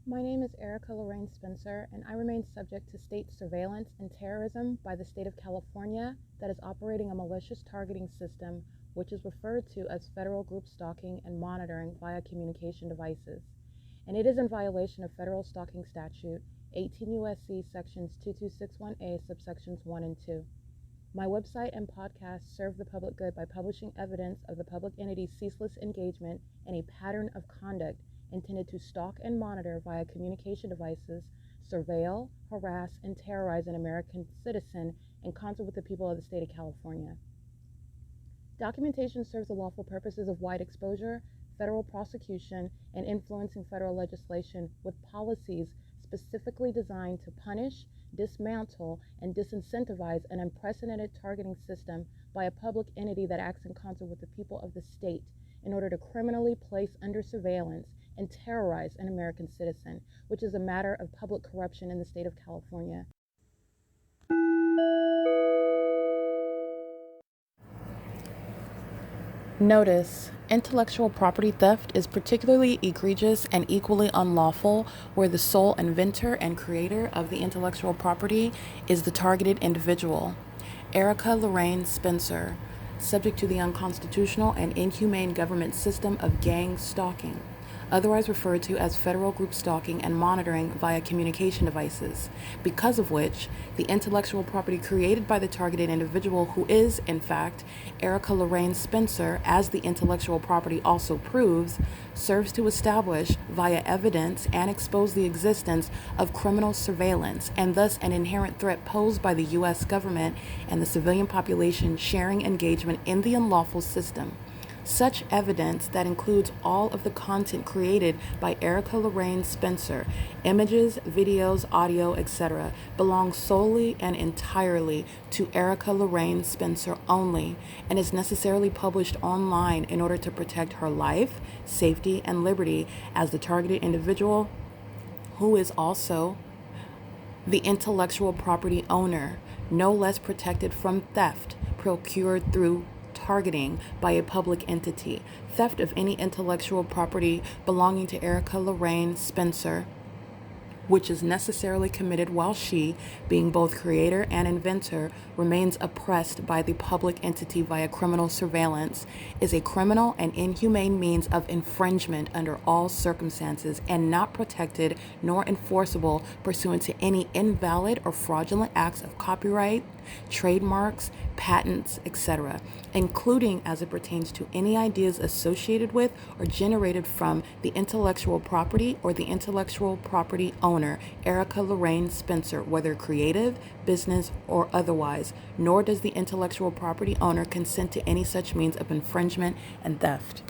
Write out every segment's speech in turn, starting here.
My name is Erica Lorraine Spencer, and I remain subject to state surveillance and terrorism by the state of California that is operating a malicious targeting system, which is referred to as federal group stalking and monitoring via communication devices. And it is in violation of federal stalking statute 18 U.S.C. sections 2261A subsections 1 and 2. My website and podcast serve the public good by publishing evidence of the public entity's ceaseless engagement in a pattern of conduct intended to stalk and monitor via communication devices, surveil, harass, and terrorize an American citizen in concert with the people of the state of California. Documentation serves the lawful purposes of wide exposure, federal prosecution, and influencing federal legislation with policies specifically designed to punish, dismantle, and disincentivize an unprecedented targeting system by a public entity that acts in concert with the people of the state in order to criminally place under surveillance and terrorize an American citizen, which is a matter of public corruption in the state of California. Notice: intellectual property theft is particularly egregious and equally unlawful where the sole inventor and creator of the intellectual property is the targeted individual. Erica Lorraine Spencer, subject to the unconstitutional and inhumane government system of gang stalking, otherwise referred to as federal group stalking and monitoring via communication devices, because of which the intellectual property created by the targeted individual, who is, in fact, Erica Lorraine Spencer, as the intellectual property also proves, serves to establish via evidence and expose the existence of criminal surveillance and thus an inherent threat posed by the U.S. government and the civilian population sharing engagement in the unlawful system. Such evidence that includes all of the content created by Erica Lorraine Spencer, images, videos, audio, etc., belongs solely and entirely to Erica Lorraine Spencer only and is necessarily published online in order to protect her life, safety, and liberty as the targeted individual, who is also the intellectual property owner, no less protected from theft procured through targeting by a public entity. Theft of any intellectual property belonging to Erica Lorraine Spencer, which is necessarily committed while she, being both creator and inventor, remains oppressed by the public entity via criminal surveillance, is a criminal and inhumane means of infringement under all circumstances and not protected nor enforceable pursuant to any invalid or fraudulent acts of copyright, trademarks, patents, etc., including as it pertains to any ideas associated with or generated from the intellectual property or the intellectual property owner, Erica Lorraine Spencer, whether creative, business, or otherwise, nor does the intellectual property owner consent to any such means of infringement and theft.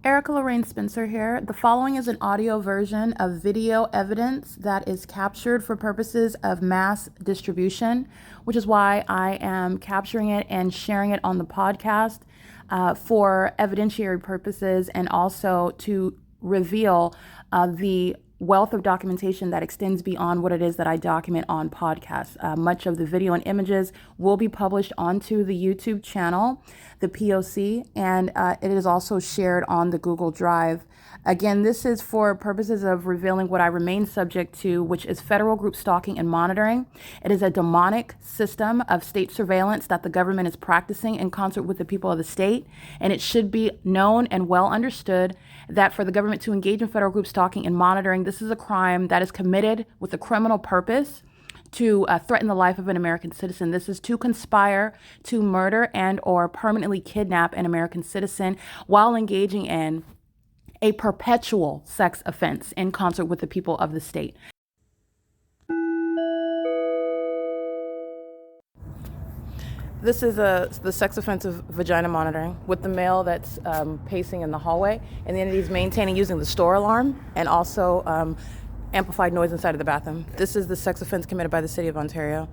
Erica Lorraine Spencer here. The following is an audio version of video evidence that is captured for purposes of mass distribution, which is why I am capturing it and sharing it on the podcast for evidentiary purposes and also to reveal the wealth of documentation that extends beyond what it is that I document on podcasts. Much of the video and images will be published onto the YouTube channel, the P.O.C, and it is also shared on the Google Drive. Again, this is for purposes of revealing what I remain subject to, which is federal group stalking and monitoring. It is a demonic system of state surveillance that the government is practicing in concert with the people of the state, and it should be known and well understood that for the government to engage in federal group stalking and monitoring, this is a crime that is committed with a criminal purpose to threaten the life of an American citizen. This is to conspire to murder and or permanently kidnap an American citizen while engaging in a perpetual sex offense in concert with the people of the state. This is the sex offense of vagina monitoring with the male that's pacing in the hallway, and the entity is maintaining using the store alarm and also amplified noise inside of the bathroom. This is the sex offense committed by the city of Ontario,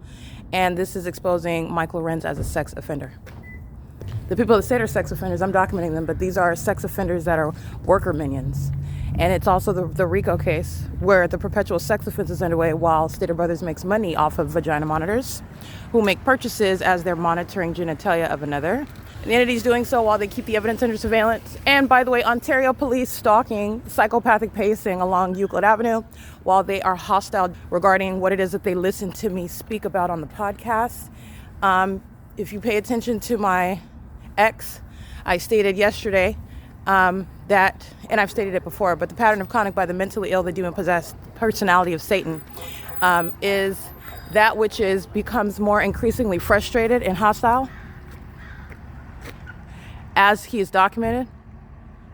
and this is exposing Mike LORENZ as a sex offender. The people that say they're sex offenders, I'm documenting them, but these are sex offenders that are worker minions. And it's also the RICO case where the perpetual sex offense is underway while Stater Brothers makes money off of vagina monitors who make purchases as they're monitoring genitalia of another. The entity's doing so while they keep the evidence under surveillance. And by the way, Ontario police stalking psychopathic pacing along Euclid Avenue while they are hostile regarding what it is that they listen to me speak about on the podcast. If you pay attention to my ex, I stated yesterday that, and I've stated it before, but the pattern of conduct by the mentally ill, the demon-possessed personality of Satan is that which becomes more increasingly frustrated and hostile as he is documented.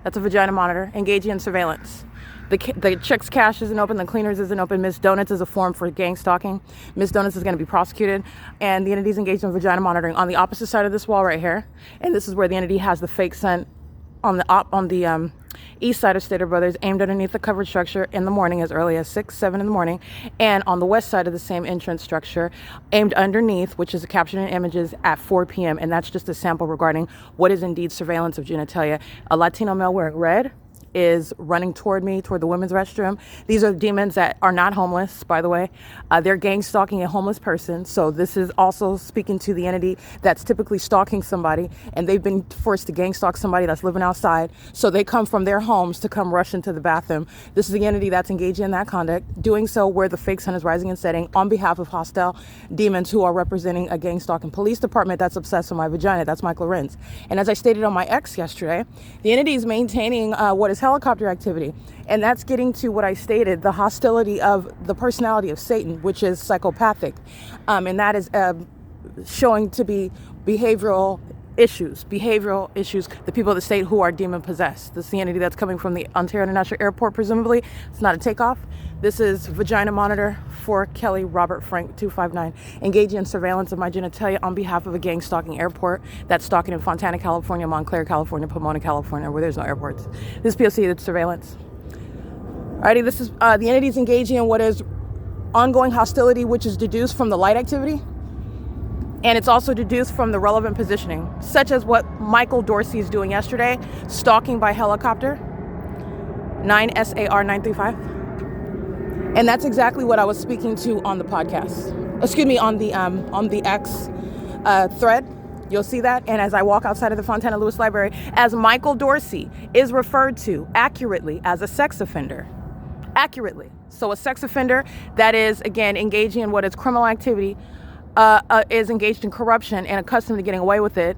That's a vagina monitor engaging in surveillance. The chick's cash isn't open, the cleaners isn't open. Miss Donuts is a form for gang stalking. Miss Donuts is going to be prosecuted, and the entity's engaged in vagina monitoring on the opposite side of this wall right here. And this is where the entity has the fake scent on the east side of Stater Brothers, aimed underneath the covered structure in the morning as early as 6, 7 in the morning, and on the west side of the same entrance structure, aimed underneath, which is captured in images at 4 p.m. And that's just a sample regarding what is indeed surveillance of genitalia. A Latino male wearing red is running toward me, toward the women's restroom. These are demons that are not homeless, by the way. They're gang stalking a homeless person. So this is also speaking to the entity that's typically stalking somebody, and they've been forced to gang stalk somebody that's living outside. So they come from their homes to come rush into the bathroom. This is the entity that's engaging in that conduct, doing so where the fake sun is rising and setting on behalf of hostile demons who are representing a gang stalking police department that's obsessed with my vagina. That's Mike LORENZ. And as I stated on my ex yesterday, the entity is maintaining what is helicopter activity, and that's getting to what I stated, the hostility of the personality of Satan, which is psychopathic, and that is showing to be behavioral issues, the people of the state who are demon possessed. This is the entity that's coming from the Ontario International Airport, presumably. It's not a takeoff. This is vagina monitor for Kelly Robert Frank 259, engaging in surveillance of my genitalia on behalf of a gang stalking airport that's stalking in Fontana, California, Montclair, California, Pomona, California, where there's no airports. This is P.O.C. It's surveillance. Alrighty, this is the entity's engaging in what is ongoing hostility, which is deduced from the light activity, and it's also deduced from the relevant positioning, such as what Michael Dorsey is doing yesterday, stalking by helicopter, 9 SAR 935. And that's exactly what I was speaking to on the podcast. Excuse me, on the X thread. You'll see that. And as I walk outside of the Fontana Lewis Library, as Michael Dorsey is referred to accurately as a sex offender. Accurately. So a sex offender that is, again, engaging in what is criminal activity, is engaged in corruption and accustomed to getting away with it,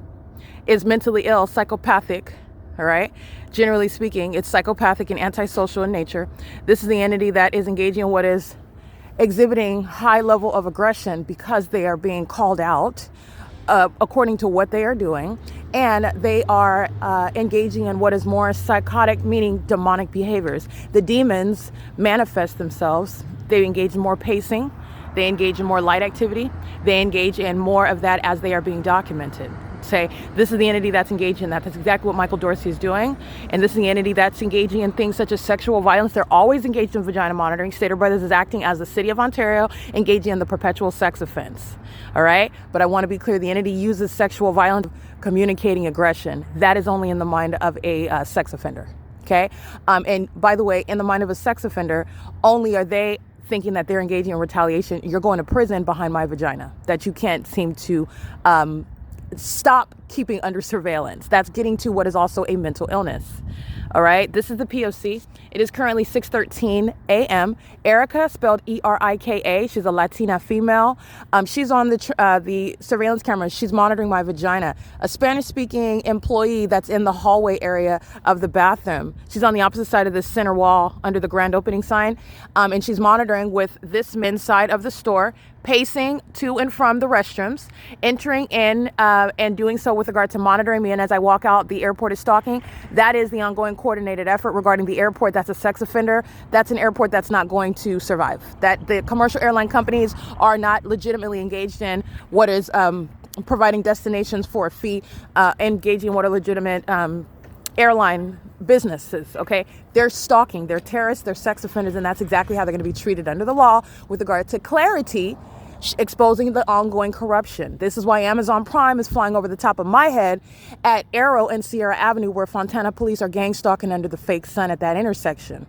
is mentally ill, psychopathic, all right? Generally speaking, it's psychopathic and antisocial in nature. This is the entity that is engaging in what is exhibiting high level of aggression because they are being called out according to what they are doing. And they are engaging in what is more psychotic, meaning demonic behaviors. The demons manifest themselves. They engage in more pacing. They engage in more light activity. They engage in more of that as they are being documented. Say, this is the entity that's engaged in that. That's exactly what Michael Dorsey is doing. And this is the entity that's engaging in things such as sexual violence. They're always engaged in vagina monitoring. Stater Brothers is acting as the city of Ontario, engaging in the perpetual sex offense. All right? But I want to be clear, the entity uses sexual violence, communicating aggression. That is only in the mind of a sex offender. Okay? And by the way, in the mind of a sex offender, only are they thinking that they're engaging in retaliation. You're going to prison behind my vagina that you can't seem to stop keeping under surveillance. That's getting to what is also a mental illness. All right, this is the P.O.C. It is currently 6:13 a.m. Erica, spelled E-R-I-K-A. She's a Latina female. She's on the surveillance camera. She's monitoring my vagina. A Spanish-speaking employee that's in the hallway area of the bathroom. She's on the opposite side of the center wall under the grand opening sign, and she's monitoring with this men's side of the store, pacing to and from the restrooms, entering in and doing so with regard to monitoring me. And as I walk out, the airport is stalking. That is the ongoing coordinated effort regarding the airport. That's a sex offender. That's an airport that's not going to survive. That the commercial airline companies are not legitimately engaged in what is providing destinations for a fee, engaging in what are legitimate airline businesses, okay? They're stalking, they're terrorists, they're sex offenders, and that's exactly how they're going to be treated under the law with regard to clarity, exposing the ongoing corruption. This is why Amazon Prime is flying over the top of my head at Arrow and Sierra Avenue, where Fontana police are gang stalking under the fake sun at that intersection.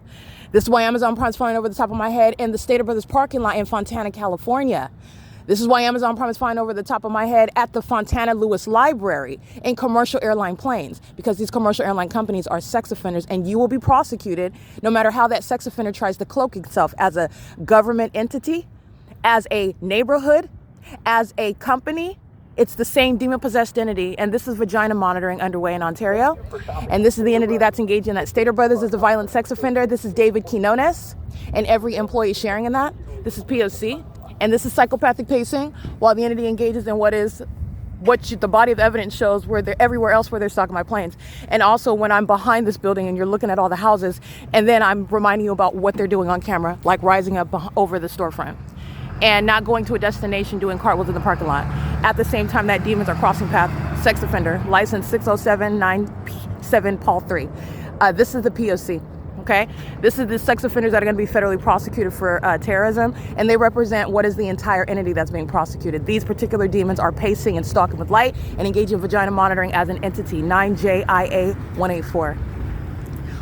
This is why Amazon Prime is flying over the top of my head in the Stater Brothers parking lot in Fontana, California. This is why Amazon Prime is flying over the top of my head at the Fontana Lewis Library in commercial airline planes, because these commercial airline companies are sex offenders, and you will be prosecuted no matter how that sex offender tries to cloak itself as a government entity, as a neighborhood, as a company. It's the same demon-possessed entity, and this is vagina monitoring underway in Ontario. And this is the entity that's engaged in that. Stater Brothers is the violent sex offender. This is David Quinones, and every employee sharing in that. This is P.O.C, and this is psychopathic pacing, while the entity engages in the body of evidence shows where they're everywhere else where they're stalking my planes. And also when I'm behind this building and you're looking at all the houses, and then I'm reminding you about what they're doing on camera, like rising up over the storefront and not going to a destination doing cartwheels in the parking lot. At the same time that demons are crossing path, sex offender, license 60797 Paul 3. This is the P.O.C. Okay, this is the sex offenders that are going to be federally prosecuted for terrorism, and they represent what is the entire entity that's being prosecuted. These particular demons are pacing and stalking with light and engaging in vagina monitoring as an entity, 9JIA 184.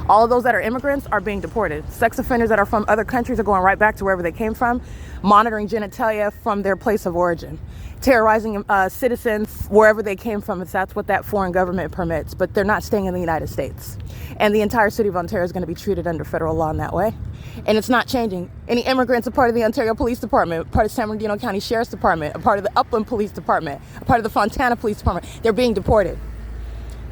All of those that are immigrants are being deported. Sex offenders that are from other countries are going right back to wherever they came from, monitoring genitalia from their place of origin, terrorizing citizens wherever they came from, if that's what that foreign government permits, but they're not staying in the United States. And the entire city of Ontario is going to be treated under federal law in that way. And it's not changing. Any immigrants are part of the Ontario Police Department, part of San Bernardino County Sheriff's Department, a part of the Upland Police Department, a part of the Fontana Police Department. They're being deported.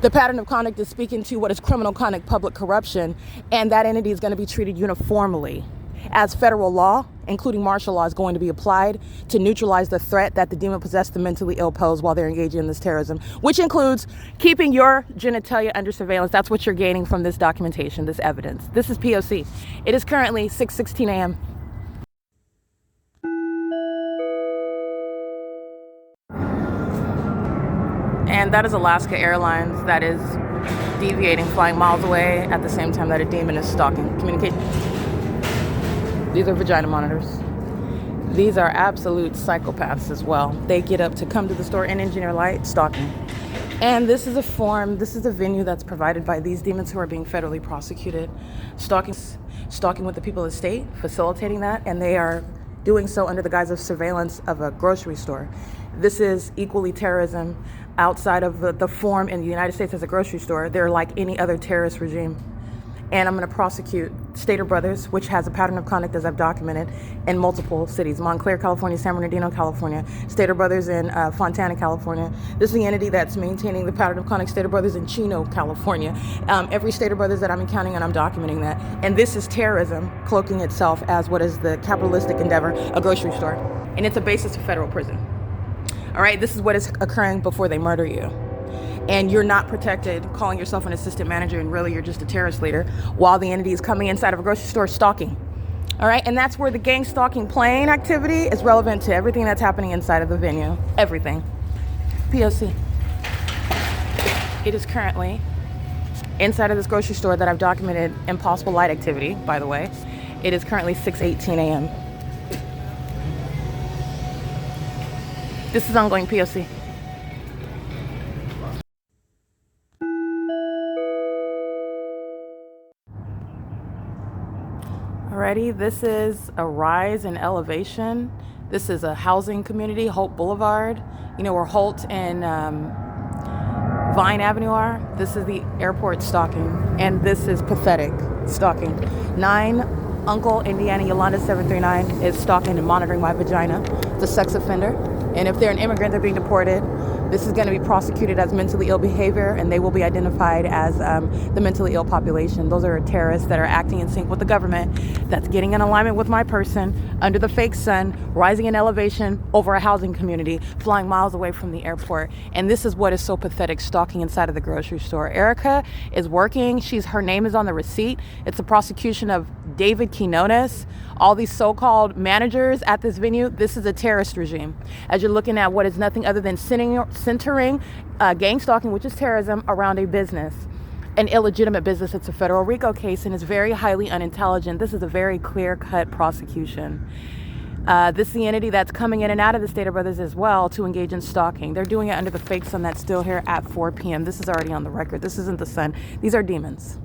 The pattern of conduct is speaking to what is criminal conduct, public corruption, and that entity is going to be treated uniformly as federal law, including martial law, is going to be applied to neutralize the threat that the demon-possessed, the mentally ill pose while they're engaging in this terrorism, which includes keeping your genitalia under surveillance. That's what you're gaining from this documentation, this evidence. This is P.O.C. It is currently 6:16 a.m. And that is Alaska Airlines that is deviating, flying miles away at the same time that a demon is stalking communication. These are vagina monitors. These are absolute psychopaths as well. They get up to come to the store and engineer light, stalking. And this is a venue that's provided by these demons who are being federally prosecuted, stalking with the people of the state, facilitating that, and they are doing so under the guise of surveillance of a grocery store. This is equally terrorism outside of the form in the United States as a grocery store. They're like any other terrorist regime. And I'm going to prosecute Stater Brothers, which has a pattern of conduct, as I've documented, in multiple cities: Montclair, California; San Bernardino, California; Stater Brothers in Fontana, California. This is the entity that's maintaining the pattern of conduct, Stater Brothers in Chino, California. Every Stater Brothers that I'm encountering, and I'm documenting that. And this is terrorism cloaking itself as what is the capitalistic endeavor, a grocery store. And it's a basis of federal prison. All right, this is what is occurring before they murder you. And you're not protected, calling yourself an assistant manager, and really you're just a terrorist leader, while the entity is coming inside of a grocery store stalking. All right, and that's where the gang stalking plane activity is relevant to everything that's happening inside of the venue. Everything. P.O.C. It is currently inside of this grocery store that I've documented impossible light activity, by the way. It is currently 6:18 a.m. This is ongoing, P.O.C. Alrighty, this is a rise in elevation. This is a housing community, Holt Boulevard. You know where Holt and Vine Avenue are? This is the airport stalking, and this is pathetic stalking. 9 Uncle Indiana Yolanda 739 is stalking and monitoring my vagina. It's a sex offender, and if they're an immigrant, they're being deported. This is going to be prosecuted as mentally ill behavior, and they will be identified as the mentally ill population. Those are terrorists that are acting in sync with the government, that's getting in alignment with my person, under the fake sun, rising in elevation over a housing community, flying miles away from the airport. And this is what is so pathetic, stalking inside of the grocery store. Erica is working. Her name is on the receipt. It's a prosecution of David Quinones, all these so-called managers at this venue. This is a terrorist regime. As you're looking at what is nothing other than centering gang stalking, which is terrorism, around a business, an illegitimate business. It's a federal RICO case, and it's very highly unintelligent. This is a very clear-cut prosecution. This is the entity that's coming in and out of the Stater Brothers as well to engage in stalking. They're doing it under the fake sun that's still here at 4 p.m. This is already on the record. This isn't the sun. These are demons.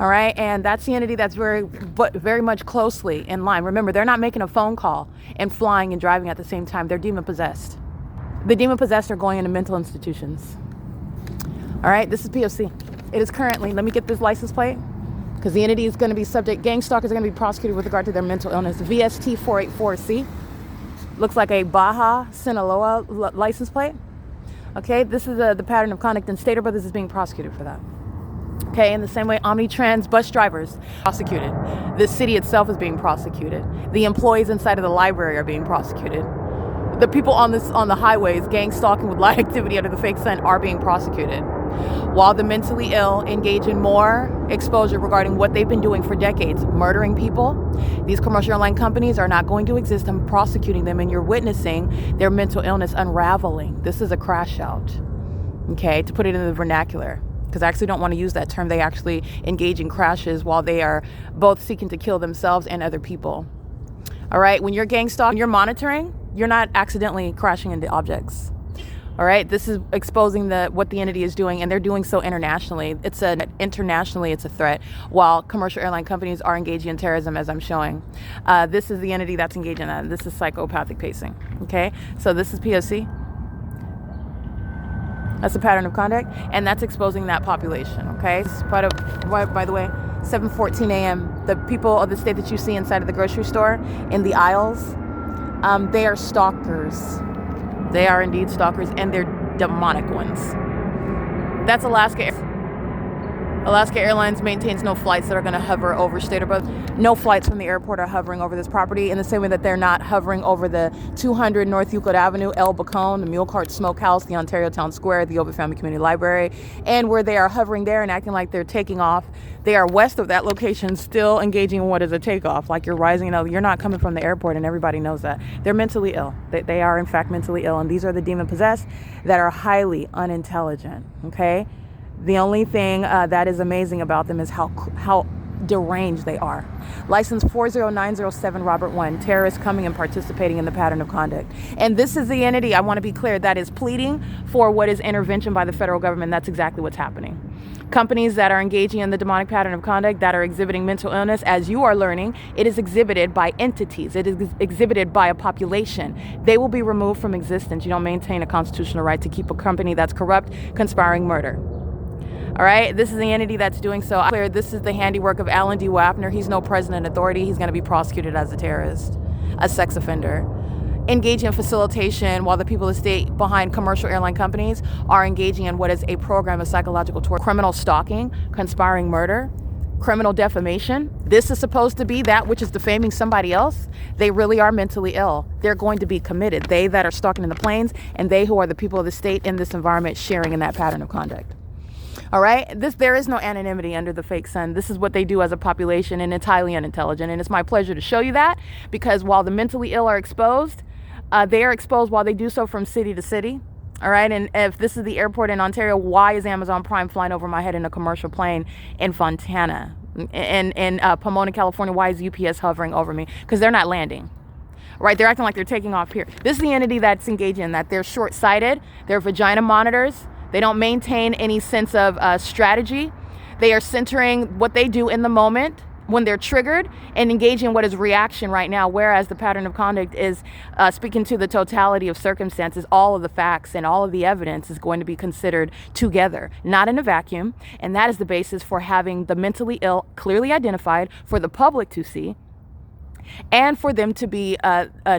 All right, and that's the entity that's very much closely in line. Remember, they're not making a phone call and flying and driving at the same time. They're demon possessed. The demon possessed are going into mental institutions. All right, this is P.O.C. It is currently, let me get this license plate, because the entity is going to be subject, gang stalkers are going to be prosecuted with regard to their mental illness. VST 484C. Looks like a Baja Sinaloa license plate. Okay, this is the pattern of conduct, and Stater Brothers is being prosecuted for that. Okay, in the same way, Omnitrans bus drivers prosecuted. The city itself is being prosecuted. The employees inside of the library are being prosecuted. The people on the highways, gang stalking with light activity under the fake sun, are being prosecuted. While the mentally ill engage in more exposure regarding what they've been doing for decades, murdering people, these commercial airline companies are not going to exist. I'm prosecuting them, and you're witnessing their mental illness unraveling. This is a crash out, okay, to put it in the vernacular, because I actually don't want to use that term. They actually engage in crashes while they are both seeking to kill themselves and other people. All right, when you're gang stalking, you're monitoring, you're not accidentally crashing into objects. All right, this is exposing what the entity is doing, and they're doing so internationally. Internationally, it's a threat, while commercial airline companies are engaging in terrorism, as I'm showing. This is the entity that's engaging in that. This is psychopathic pacing. Okay, so this is P.O.C. That's a pattern of conduct, and that's exposing that population. Okay, by the way, 7:14 a.m. The people of the state that you see inside of the grocery store in the aisles, they are stalkers. They are indeed stalkers, and they're demonic ones. That's Alaska. Alaska Airlines maintains no flights that are going to hover over Stater Brothers. No flights from the airport are hovering over this property, in the same way that they're not hovering over the 200 North Euclid Avenue, El Bacone, the Mule Cart Smokehouse, the Ontario Town Square, the OVITT Family Community Library. And where they are hovering there and acting like they're taking off, they are west of that location, still engaging in what is a takeoff. Like you're rising, you're not coming from the airport, and everybody knows that. They're mentally ill. They are, in fact, mentally ill, and these are the demon possessed that are highly unintelligent, okay? The only thing that is amazing about them is how deranged they are. License 40907 Robert 1, terrorists coming and participating in the pattern of conduct. And this is the entity, I want to be clear, that is pleading for what is intervention by the federal government. That's exactly what's happening. Companies that are engaging in the demonic pattern of conduct, that are exhibiting mental illness, as you are learning, it is exhibited by entities. It is exhibited by a population. They will be removed from existence. You don't maintain a constitutional right to keep a company that's corrupt, conspiring murder. All right, this is the entity that's doing so. This is the handiwork of Alan D. WAPNER. He's no president authority. He's going to be prosecuted as a terrorist, a sex offender. Engaging in facilitation while the people of the state behind commercial airline companies are engaging in what is a program of psychological torture, criminal stalking, conspiring murder, criminal defamation. This is supposed to be that which is defaming somebody else. They really are mentally ill. They're going to be committed. They that are stalking in the planes, and they who are the people of the state in this environment sharing in that pattern of conduct. All right, there is no anonymity under the fake sun. This is what they do as a population, and it's highly unintelligent. And it's my pleasure to show you that, because while the mentally ill are exposed, they are exposed while they do so from city to city. All right, and if this is the airport in Ontario, why is Amazon Prime flying over my head in a commercial plane in Fontana? In Pomona, California, why is UPS hovering over me? Because they're not landing. Right, they're acting like they're taking off here. This is the entity that's engaging in that. They're short-sighted. They're vagina monitors. They don't maintain any sense of strategy. They are centering what they do in the moment when they're triggered and engaging in what is reaction right now, whereas the pattern of conduct is speaking to the totality of circumstances. All of the facts and all of the evidence is going to be considered together, not in a vacuum. And that is the basis for having the mentally ill clearly identified for the public to see, and for them to be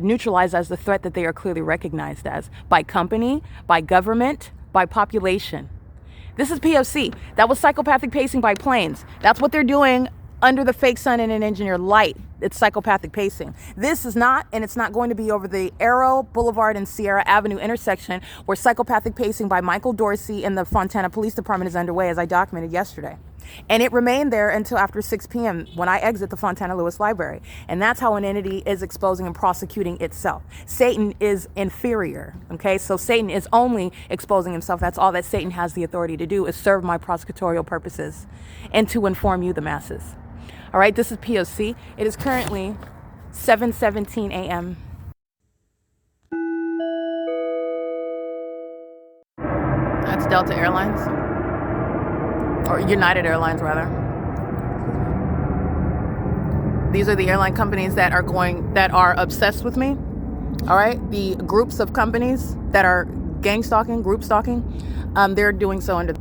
neutralized as the threat that they are clearly recognized as by company, by government, by population. This is P.O.C. That was psychopathic pacing by planes. That's what they're doing under the fake sun in an engineer light. It's psychopathic pacing. This is not, and it's not going to be over the Arrow Boulevard and Sierra Avenue intersection, where psychopathic pacing by Michael Dorsey in the Fontana Police Department is underway, as I documented yesterday. And it remained there until after 6 p.m. when I exit the Fontana Lewis Library. And that's how an entity is exposing and prosecuting itself. Satan is inferior, okay? So Satan is only exposing himself. That's all that Satan has the authority to do, is serve my prosecutorial purposes and to inform you, the masses. All right, this is P.O.C. It is currently 7:17 a.m. That's Delta Airlines. Or United Airlines, rather. These are the airline companies that are obsessed with me. All right, the groups of companies that are gang stalking, group stalking, they're doing so under,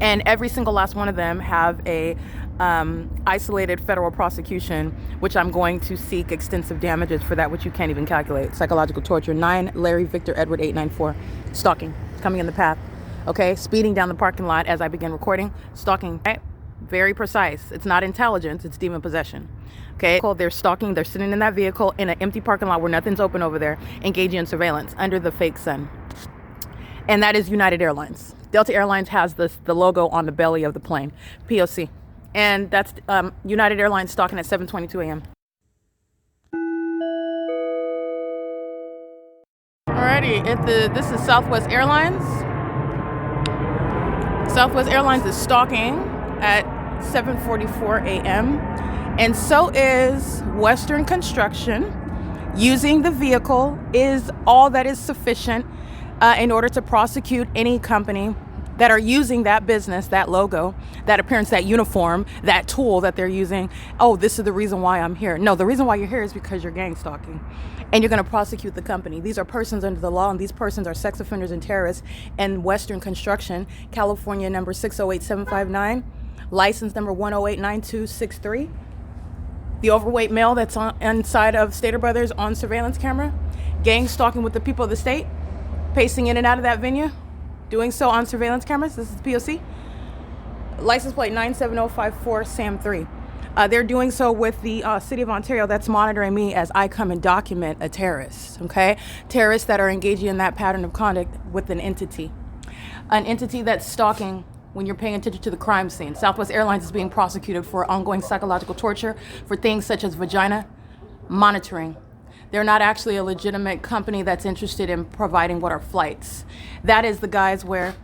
and every single last one of them have a isolated federal prosecution, which I'm going to seek extensive damages for that which you can't even calculate. Psychological torture. 9 Larry Victor Edward 894. Stalking. Coming in the path. Okay, speeding down the parking lot as I begin recording. Stalking. Okay? Very precise. It's not intelligence, it's demon possession. Okay, they're stalking, they're sitting in that vehicle in an empty parking lot where nothing's open over there, engaging in surveillance under the fake sun. And that is United Airlines. Delta Airlines has the logo on the belly of the plane, P.O.C. And that's United Airlines stalking at 7:22 a.m. Alrighty, this is Southwest Airlines. Southwest Airlines is stalking at 7:44 a.m. And so is Western Construction. Using the vehicle is all that is sufficient in order to prosecute any company that are using that business, that logo, that appearance, that uniform, that tool that they're using. Oh, this is the reason why I'm here. No, the reason why you're here is because you're gang stalking. And you're going to prosecute the company. These are persons under the law, and these persons are sex offenders and terrorists. And Western Construction, California number 608759, license number 1089263. The overweight male that's inside of Stater Brothers on surveillance camera, gang stalking with the people of the state, pacing in and out of that venue, doing so on surveillance cameras. This is P.O.C. License plate 97054 Sam 3. They're doing so with the city of Ontario that's monitoring me as I come and document a terrorist, okay? Terrorists that are engaging in that pattern of conduct with an entity that's stalking when you're paying attention to the crime scene. Southwest Airlines is being prosecuted for ongoing psychological torture for things such as vagina monitoring. They're not actually a legitimate company that's interested in providing what are flights. That is the guys where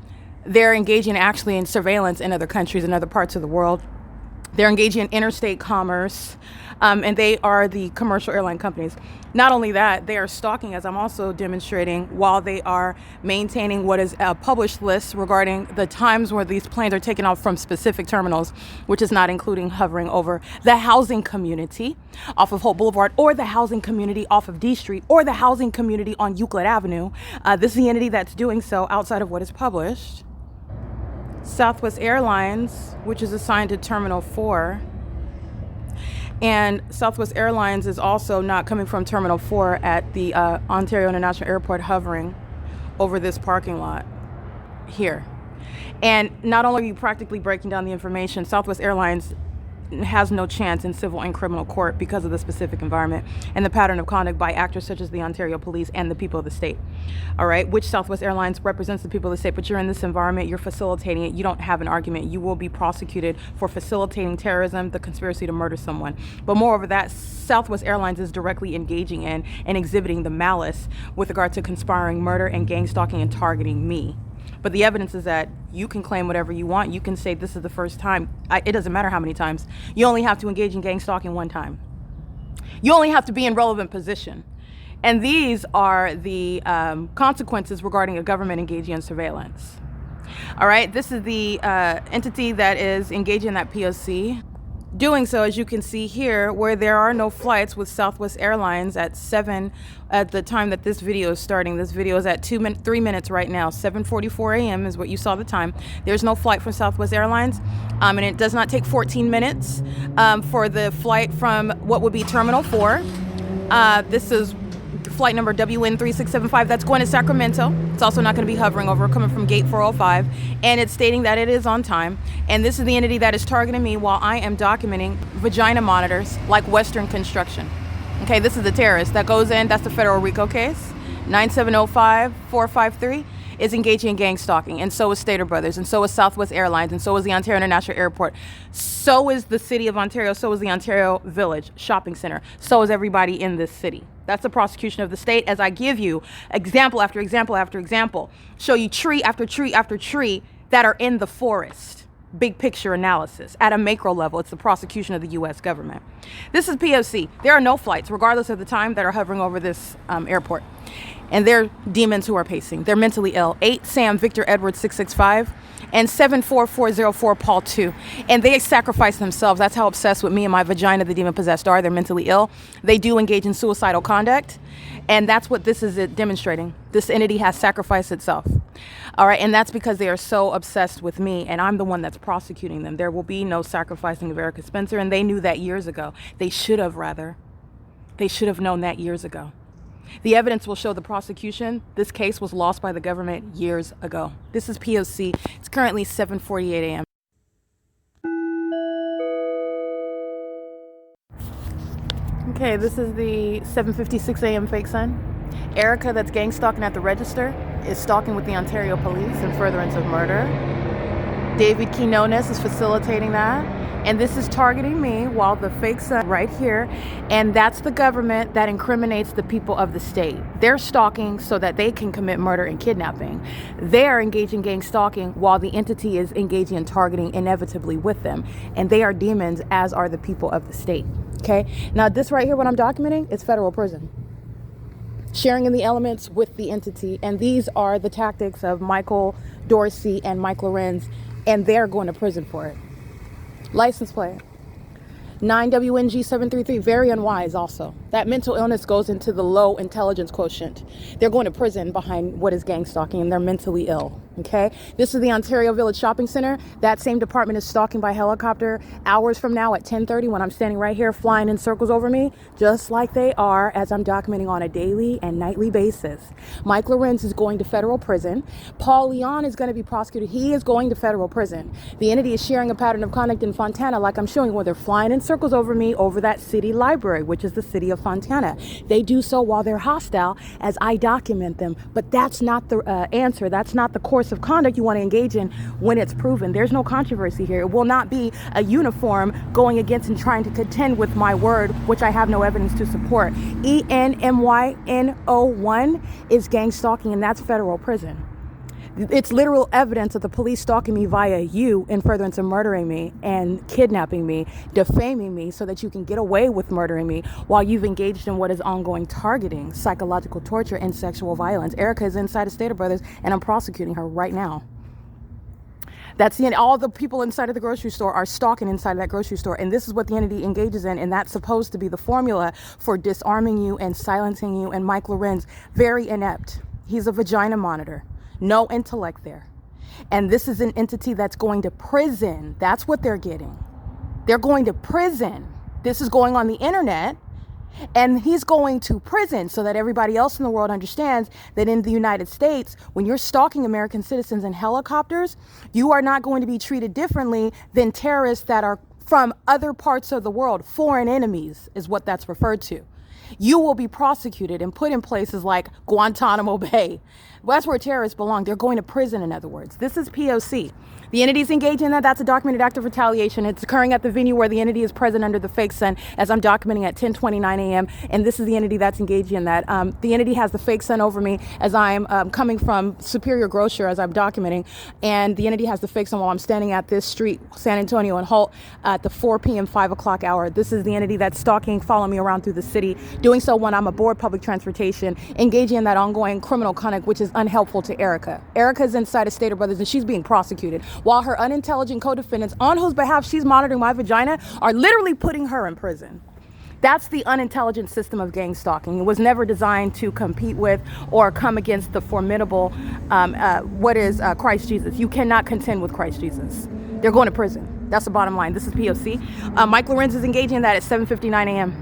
they're engaging actually in surveillance in other countries and other parts of the world. They're engaging in interstate commerce, and they are the commercial airline companies. Not only that, they are stalking, as I'm also demonstrating, while they are maintaining what is a published list regarding the times where these planes are taken off from specific terminals, which is not including hovering over the housing community off of Holt Boulevard, or the housing community off of D Street, or the housing community on Euclid Avenue. This is the entity that's doing so outside of what is published. Southwest Airlines, which is assigned to Terminal 4, and Southwest Airlines is also not coming from Terminal 4 at the Ontario International Airport, hovering over this parking lot here. And not only are you practically breaking down the information, Southwest Airlines has no chance in civil and criminal court because of the specific environment and the pattern of conduct by actors such as the Ontario Police and the people of the state. All right, which Southwest Airlines represents the people of the state, but you're in this environment, you're facilitating it, you don't have an argument. You will be prosecuted for facilitating terrorism, the conspiracy to murder someone. But moreover, that Southwest Airlines is directly engaging in and exhibiting the malice with regard to conspiring murder and gang stalking and targeting me. But the evidence is that you can claim whatever you want. You can say this is the first time. It doesn't matter how many times. You only have to engage in gang stalking one time. You only have to be in relevant position. And these are the consequences regarding a government engaging in surveillance. All right, this is the entity that is engaging in that P.O.C. Doing so, as you can see here, where there are no flights with Southwest Airlines at 7 at the time that this video is starting. This video is at 3 minutes right now. 7:44 a.m. is what you saw the time. There's no flight from Southwest Airlines, and it does not take 14 minutes for the flight from what would be Terminal 4. This is flight number WN3675 that's going to Sacramento. It's also not going to be hovering over, coming from gate 405, and it's stating that it is on time. And this is the entity that is targeting me while I am documenting vagina monitors like Western Construction. Okay, this is the terrorist that goes in. That's the federal RICO case. 9705453 is engaging in gang stalking, and so is Stater Brothers, and so is Southwest Airlines, and so is the Ontario International Airport. So is the city of Ontario, so is the Ontario Village Shopping Center, so is everybody in this city. That's the prosecution of the state, as I give you example after example after example, show you tree after tree after tree that are in the forest. Big picture analysis. At a macro level, it's the prosecution of the U.S. government. This is P.O.C. There are no flights, regardless of the time, that are hovering over this airport. And they're demons who are pacing. They're mentally ill. 8 Sam Victor Edward 665. and 74404 Paul 2. And they sacrifice themselves. That's how obsessed with me and my vagina the demon-possessed are. They're mentally ill. They do engage in suicidal conduct. And that's what this is demonstrating. This entity has sacrificed itself. All right, and that's because they are so obsessed with me, and I'm the one that's prosecuting them. There will be no sacrificing of Erica Spencer, and they knew that years ago. They should have, rather. They should have known that years ago. The evidence will show the prosecution. This case was lost by the government years ago. This is P.O.C. It's currently 7:48 a.m. Okay, this is the 7:56 a.m. fake sun. Erica, that's gang stalking at the register, is stalking with the Ontario police in furtherance of murder. David Quinones is facilitating that. And this is targeting me while the fake sun right here. And that's the government that incriminates the people of the state. They're stalking so that they can commit murder and kidnapping. They're engaging gang stalking while the entity is engaging in targeting inevitably with them. And they are demons, as are the people of the state. Okay? Now this right here, what I'm documenting, is federal prison. Sharing in the elements with the entity. And these are the tactics of Michael Dorsey and Mike LORENZ. And they're going to prison for it. License plate 9WNG733, very unwise also. That mental illness goes into the low intelligence quotient. They're going to prison behind what is gang stalking, and they're mentally ill. Okay, this is the Ontario Village Shopping Center. That same department is stalking by helicopter hours from now at 10:30 when I'm standing right here flying in circles over me, just like they are as I'm documenting on a daily and nightly basis. Mike LORENZ is going to federal prison. Paul Leon is going to be prosecuted. He is going to federal prison. The entity is sharing a pattern of conduct in Fontana, like I'm showing, where they're flying in circles over me over that city library, which is the city of Fontana. They do so while they're hostile as I document them. But that's not the answer. That's not the course of conduct you want to engage in when it's proven. There's no controversy here. It will not be a uniform going against and trying to contend with my word, which I have no evidence to support. ENMYNO1 is gang stalking, and that's federal prison. It's literal evidence of the police stalking me via you in furtherance of murdering me and kidnapping me, defaming me so that you can get away with murdering me while you've engaged in what is ongoing targeting, psychological torture, and sexual violence. Erica is inside of Stater Brothers, and I'm prosecuting her right now. That's the end. All the people inside of the grocery store are stalking inside of that grocery store. And this is what the entity engages in. And that's supposed to be the formula for disarming you and silencing you. And Mike LORENZ, very inept. He's a vagina monitor. No intellect there. And this is an entity that's going to prison. That's what they're getting. They're going to prison. This is going on the internet. And he's going to prison so that everybody else in the world understands that in the United States, when you're stalking American citizens in helicopters, you are not going to be treated differently than terrorists that are from other parts of the world. Foreign enemies is what that's referred to. You will be prosecuted and put in places like Guantanamo Bay. Well, that's where terrorists belong. They're going to prison, in other words. This is P.O.C. The entity's engaged in that. That's a documented act of retaliation. It's occurring at the venue where the entity is present under the fake sun, as I'm documenting at 10:29 a.m. And this is the entity that's engaged in that. The entity has the fake sun over me as I'm coming from Superior Grocer, as I'm documenting. And the entity has the fake sun while I'm standing at this street, San Antonio and Holt, at the 4 p.m., 5 o'clock hour. This is the entity that's stalking, following me around through the city, doing so when I'm aboard public transportation, engaging in that ongoing criminal conduct, which is unhelpful to Erica. Erica's inside of Stater Brothers, and she's being prosecuted, while her unintelligent co-defendants, on whose behalf she's monitoring my vagina, are literally putting her in prison. That's the unintelligent system of gang stalking. It was never designed to compete with or come against the formidable, Christ Jesus. You cannot contend with Christ Jesus. They're going to prison. That's the bottom line. This is P.O.C. Mike LORENZ is engaging in that at 7:59 a.m.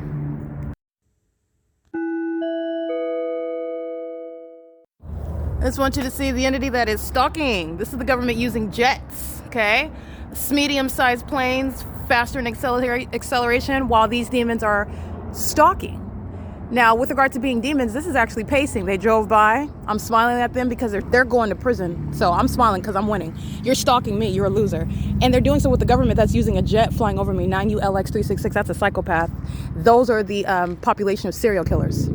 I just want you to see the entity that is stalking. This is the government using jets, okay? Medium-sized planes, faster in acceleration, while these demons are stalking. Now, with regard to being demons, this is actually pacing. They drove by. I'm smiling at them because they're going to prison. So I'm smiling because I'm winning. You're stalking me. You're a loser. And they're doing so with the government that's using a jet flying over me, 9ULX366. That's a psychopath. Those are the population of serial killers.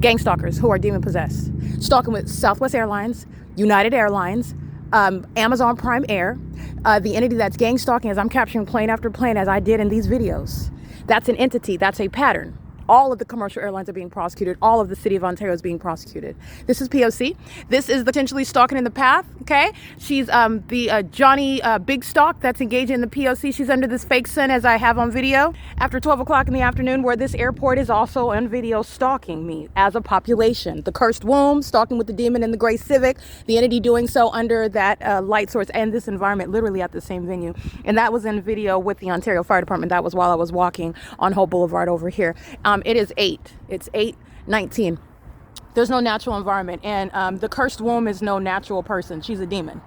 Gang stalkers who are demon possessed, stalking with Southwest Airlines, United Airlines, Amazon Prime Air, the entity that's gang stalking as I'm capturing plane after plane as I did in these videos. That's an entity, that's a pattern. All of the commercial airlines are being prosecuted. All of the city of Ontario is being prosecuted. This is P.O.C. This is potentially stalking in the path, okay? She's the Johnny Big Stalk that's engaged in the P.O.C. She's under this fake sun, as I have on video, after 12 o'clock in the afternoon, where this airport is also on video stalking me as a population. The cursed womb, stalking with the demon in the gray Civic, the entity doing so under that light source and this environment, literally at the same venue. And that was in video with the Ontario Fire Department. That was while I was walking on Holt Boulevard over here. It is 8. It's 8:19. There's no natural environment. And the cursed womb is no natural person. She's a demon.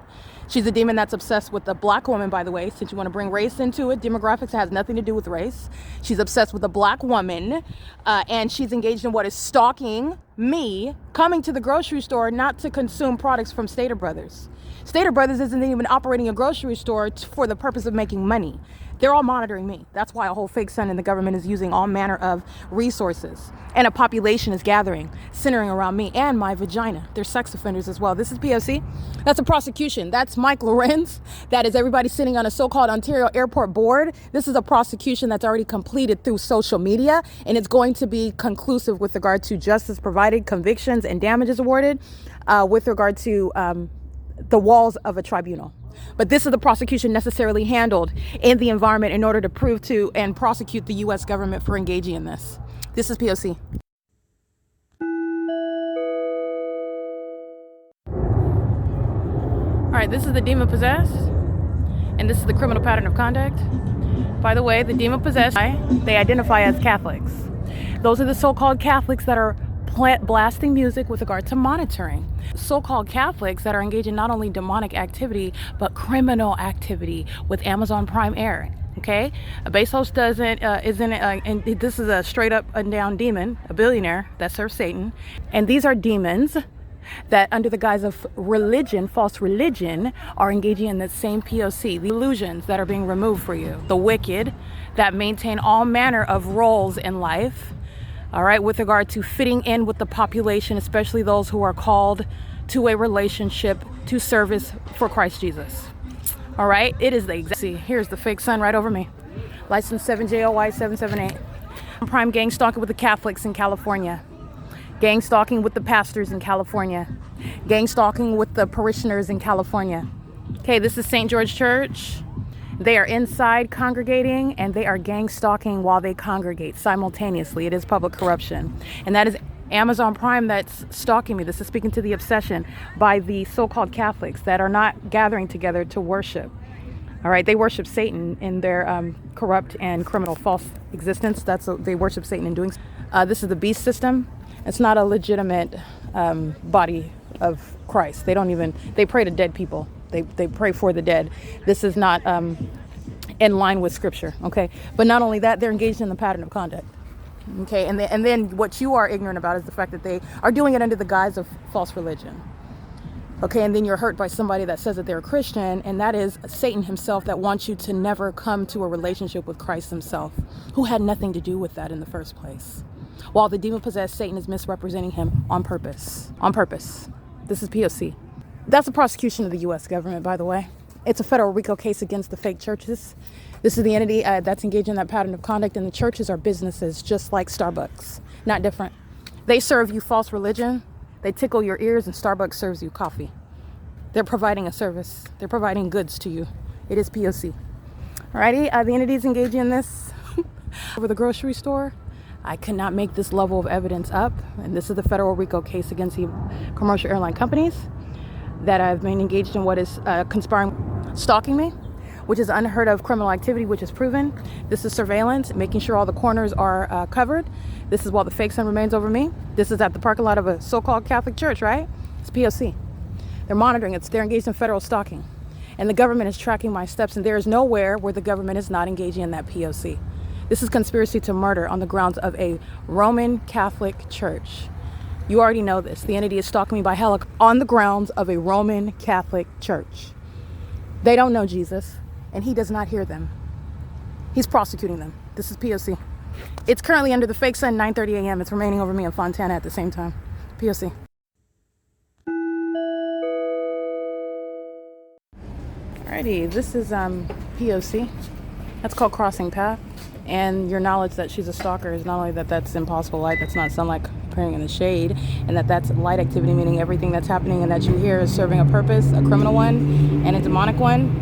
She's a demon that's obsessed with a black woman, by the way, since you want to bring race into it. Demographics has nothing to do with race. She's obsessed with a black woman, and she's engaged in what is stalking me, coming to the grocery store not to consume products from Stater Brothers. Stater Brothers isn't even operating a grocery store for the purpose of making money. They're all monitoring me. That's why a whole fake sun and the government is using all manner of resources. And a population is gathering, centering around me and my vagina. They're sex offenders as well. This is P.O.C. That's a prosecution. That's Mike LORENZ. That is everybody sitting on a so-called Ontario Airport board. This is a prosecution that's already completed through social media, and it's going to be conclusive with regard to justice provided, convictions, and damages awarded with regard to the walls of a tribunal. But this is the prosecution necessarily handled in the environment in order to prove to and prosecute the U.S. government for engaging in this. This is P.O.C. All right, this is the demon possessed, and this is the criminal pattern of conduct. By the way, the demon possessed, they identify as Catholics. Those are the so-called Catholics that are blasting music with regard to monitoring. So-called Catholics that are engaged in not only demonic activity, but criminal activity with Amazon Prime Air. Okay, Bezos and this is a straight up and down demon, a billionaire that serves Satan. And these are demons that under the guise of religion, false religion, are engaging in the same P.O.C. The illusions that are being removed for you. The wicked that maintain all manner of roles in life. All right, with regard to fitting in with the population, especially those who are called to a relationship, to service for Christ Jesus. All right, it is the exact. See, here's the fake sun right over me. License 7JOY778. Prime gang stalking with the Catholics in California. Gang stalking with the pastors in California. Gang stalking with the parishioners in California. Okay, this is St. George Church. They are inside congregating, and they are gang stalking while they congregate simultaneously. It is public corruption. And that is Amazon Prime that's stalking me. This is speaking to the obsession by the so-called Catholics that are not gathering together to worship. All right, they worship Satan in their corrupt and criminal false existence. They worship Satan in doing so. This is the beast system. It's not a legitimate body of Christ. They pray to dead people. They pray for the dead. This is not in line with scripture, okay? But not only that, they're engaged in the pattern of conduct, okay? And then what you are ignorant about is the fact that they are doing it under the guise of false religion, okay? And then you're hurt by somebody that says that they're a Christian, and that is Satan himself that wants you to never come to a relationship with Christ himself, who had nothing to do with that in the first place. While the demon-possessed Satan is misrepresenting him on purpose. On purpose. This is P.O.C. That's a prosecution of the U.S. government, by the way. It's a federal RICO case against the fake churches. This is the entity that's engaged in that pattern of conduct, and the churches are businesses just like Starbucks. Not different. They serve you false religion. They tickle your ears, and Starbucks serves you coffee. They're providing a service. They're providing goods to you. It is P.O.C. Alrighty, the entities engaging in this over the grocery store. I cannot make this level of evidence up, and this is the federal RICO case against the commercial airline companies that have been engaged in what is conspiring, stalking me, which is unheard of criminal activity, which is proven. This is surveillance, making sure all the corners are covered. This is while the fake sun remains over me. This is at the parking lot of a so-called Catholic church, right? It's P.O.C. They're monitoring it. They're engaged in federal stalking. And the government is tracking my steps, and there is nowhere where the government is not engaging in that P.O.C. This is conspiracy to murder on the grounds of a Roman Catholic church. You already know this. The entity is stalking me by helicopter on the grounds of a Roman Catholic church. They don't know Jesus, and he does not hear them. He's prosecuting them. This is P.O.C. It's currently under the fake sun, 9:30 a.m. It's remaining over me in Fontana at the same time. P.O.C. Alrighty, this is P.O.C. That's called Crossing Path. and your knowledge that she's a stalker is not only that that's impossible light, that's not sunlight appearing in the shade, and that that's light activity, meaning everything that's happening and that you hear is serving a purpose, a criminal one and a demonic one.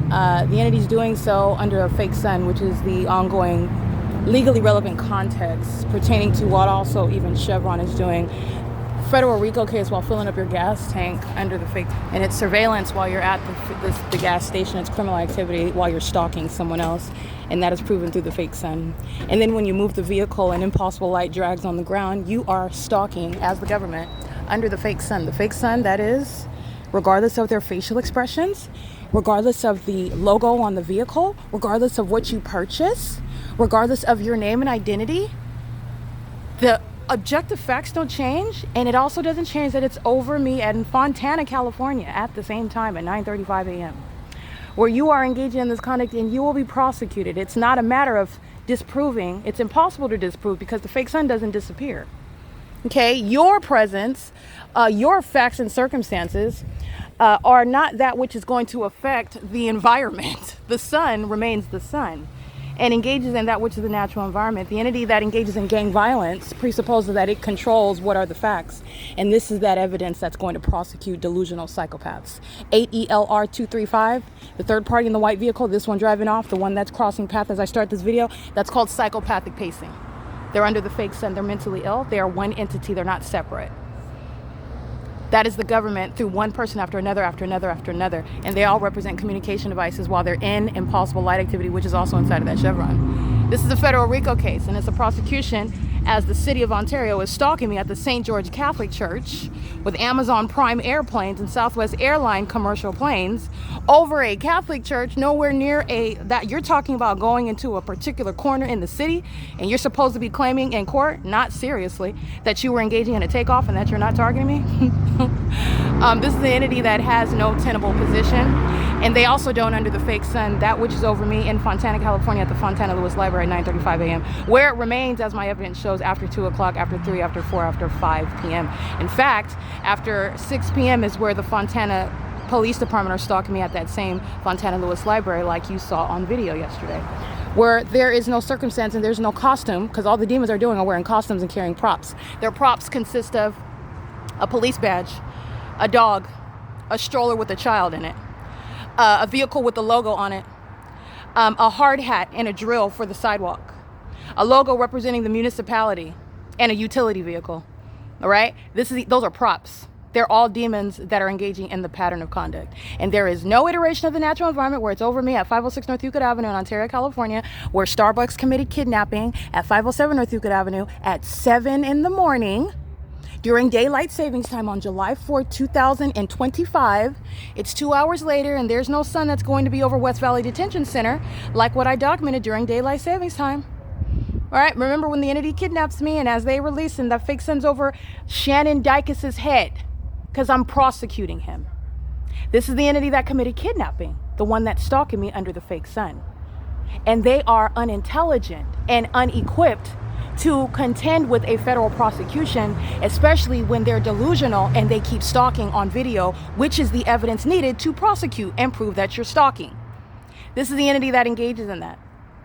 The entity's doing so under a fake sun, which is the ongoing legally relevant context pertaining to what also even Chevron is doing. Federal RICO case while filling up your gas tank under the fake, and it's surveillance while you're at the gas station. It's criminal activity while you're stalking someone else, and that is proven through the fake sun. And then when you move the vehicle and impossible light drags on the ground, you are stalking as the government under the fake sun. The fake sun, that is, regardless of their facial expressions, regardless of the logo on the vehicle, regardless of what you purchase, regardless of your name and identity, the objective facts don't change, and it also doesn't change that it's over me in Fontana, California at the same time at 9:35 a.m. where you are engaging in this conduct and you will be prosecuted. It's not a matter of disproving. It's impossible to disprove because the fake sun doesn't disappear. Okay, your presence, your facts and circumstances are not that which is going to affect the environment. The sun remains the sun and engages in that which is the natural environment. The entity that engages in gang violence presupposes that it controls what are the facts. And this is that evidence that's going to prosecute delusional psychopaths. 8ELR235, the third party in the white vehicle, this one driving off, the one that's crossing path as I start this video, that's called psychopathic pacing. They're under the fake sun. They're mentally ill. They are one entity. They're not separate. That is the government through one person after another, after another, after another. And they all represent communication devices while they're in impossible light activity, which is also inside of that Chevron. This is a federal RICO case, and it's a prosecution as the city of Ontario is stalking me at the St. George Catholic Church with Amazon Prime airplanes and Southwest Airline commercial planes over a Catholic church nowhere near that you're talking about going into a particular corner in the city, and you're supposed to be claiming in court, not seriously, that you were engaging in a takeoff and that you're not targeting me. This is the entity that has no tenable position, and they also don't under the fake sun, that which is over me in Fontana, California at the Fontana Lewis Library at 9:35 a.m., where it remains, as my evidence shows, after 2 o'clock, after 3, after 4, after 5 p.m. In fact, after 6 p.m. is where the Fontana Police Department are stalking me at that same Fontana Lewis Library like you saw on video yesterday, where there is no circumstance and there's no costume, because all the demons are doing are wearing costumes and carrying props. Their props consist of a police badge, a dog, a stroller with a child in it, a vehicle with a logo on it, a hard hat and a drill for the sidewalk, a logo representing the municipality, and a utility vehicle. All right? Those are props. They're all demons that are engaging in the pattern of conduct. And there is no iteration of the natural environment where it's over me at 506 North Euclid Avenue in Ontario, California, where Starbucks committed kidnapping at 507 North Euclid Avenue at 7 in the morning during daylight savings time on July 4th, 2025. It's 2 hours later, and there's no sun that's going to be over West Valley Detention Center like what I documented during daylight savings time. All right, remember when the entity kidnaps me, and as they release him, that fake sun's over Shannon Dykes' head because I'm prosecuting him. This is the entity that committed kidnapping, the one that's stalking me under the fake sun. And they are unintelligent and unequipped to contend with a federal prosecution, especially when they're delusional and they keep stalking on video, which is the evidence needed to prosecute and prove that you're stalking. This is the entity that engages in that.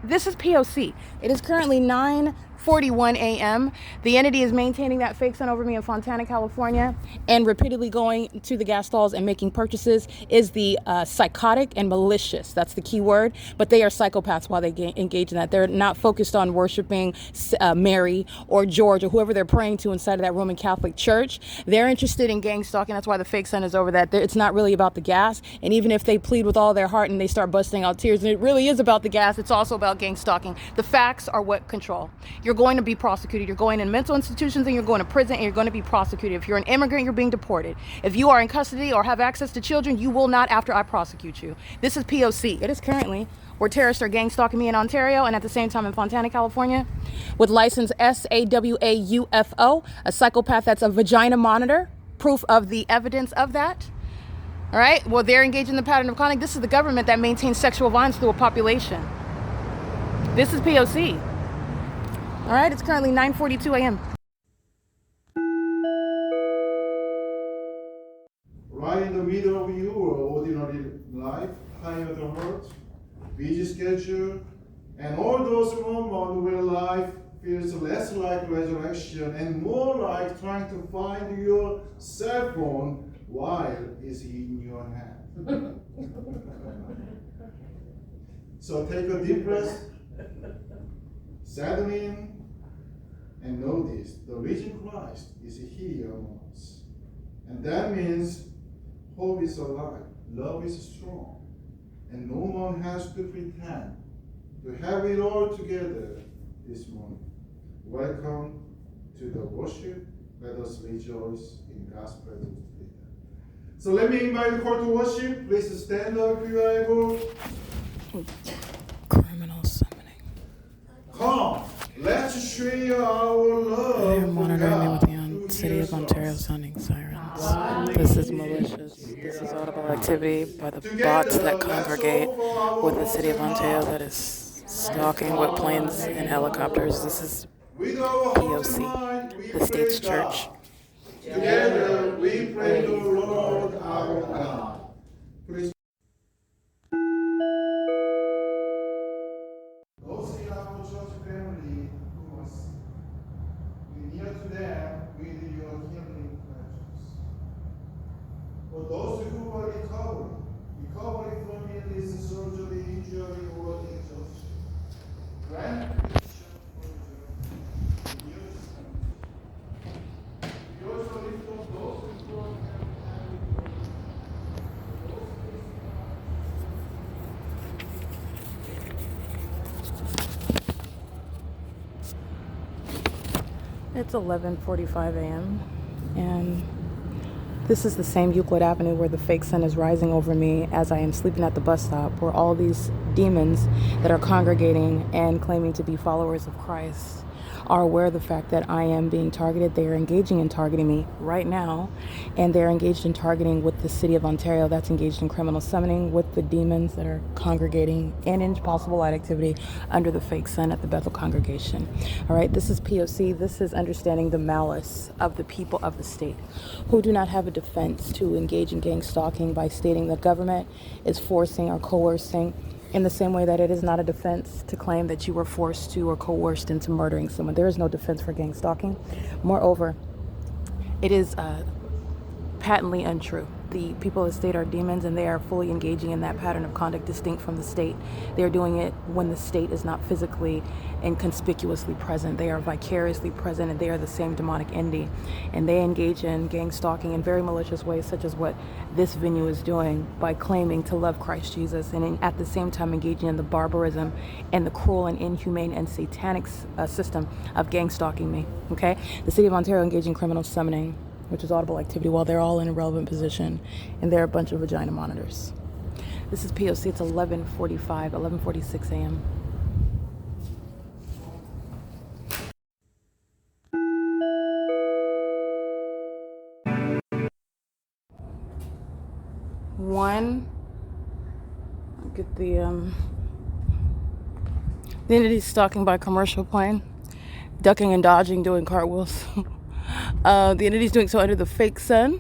This is P.O.C. It is currently 9:41 a.m. The entity is maintaining that fake sun over me in Fontana, California, and repeatedly going to the gas stalls and making purchases is the psychotic and malicious. That's the key word. But they are psychopaths while they engage in that. They're not focused on worshiping Mary or George or whoever they're praying to inside of that Roman Catholic Church. They're interested in gang stalking. That's why the fake sun is over that. It's not really about the gas. And even if they plead with all their heart and they start busting out tears, and it really is about the gas, it's also about gang stalking. The facts are what control. You're going to be prosecuted. You're going in mental institutions and you're going to prison and you're going to be prosecuted. If you're an immigrant, you're being deported. If you are in custody or have access to children, you will not after I prosecute you. This is P.O.C. It is currently where terrorists are gang stalking me in Ontario and at the same time in Fontana, California, with license SAWAUFO, a psychopath that's a vagina monitor, proof of the evidence of that. All right, well, they're engaged in the pattern of conduct. This is the government that maintains sexual violence through a population. This is P.O.C. All right, it's currently 9:42 a.m. Right in the middle of your ordinary life, higher the heart, busy schedule, And all those moments where life feels less like resurrection and more like trying to find your cell phone while it's in your hand. So take a deep breath, settle in, and notice the risen Christ is here among us. And that means hope is alive, love is strong, and no one has to pretend to have it all together this morning. Welcome to the worship. Let us rejoice in God's presence together. So let me invite the court to worship. Please stand up if you are able. Criminal summoning. Come, let's share our love. They're monitoring me with the through City of Jesus. Ontario sounding sirens. This is malicious. This is audible activity by the bots that congregate with the City of Ontario that is stalking with planes and helicopters. This is With our heart P.O.C, and mind, we the state's praise God. church. Together we praise the Lord our God. Please. Those in our church family who are sick, we near to them with your healing presence. For those who are recovering from illness, surgery, injury, or exhaustion, grant protection for them. We also lift up those who are It's 11:45 a.m. and this is the same Euclid Avenue where the fake sun is rising over me as I am sleeping at the bus stop, where all these demons that are congregating and claiming to be followers of Christ are aware of the fact that I am being targeted. They are engaging in targeting me right now, and they're engaged in targeting with the City of Ontario that's engaged in criminal summoning with the demons that are congregating and in possible light activity under the fake sun at the Bethel congregation. All right, this is P.O.C. This is understanding the malice of the people of the state who do not have a defense to engage in gang stalking by stating the government is forcing or coercing, in the same way that it is not a defense to claim that you were forced to or coerced into murdering someone. There is no defense for gang stalking. Moreover, it is patently untrue. The people of the state are demons, and they are fully engaging in that pattern of conduct distinct from the state. They are doing it when the state is not physically and conspicuously present. They are vicariously present, and they are the same demonic entity. And they engage in gang stalking in very malicious ways, such as what this venue is doing by claiming to love Christ Jesus, and at the same time engaging in the barbarism and the cruel and inhumane and satanic system of gang stalking me. Okay? The City of Ontario engaging in criminal summoning, which is audible activity, while they're all in a relevant position, and they're a bunch of vagina monitors. This is P.O.C. It's 11:46 a.m. One, look at the entity stalking by commercial plane, ducking and dodging, doing cartwheels. The entity is doing so under the fake sun.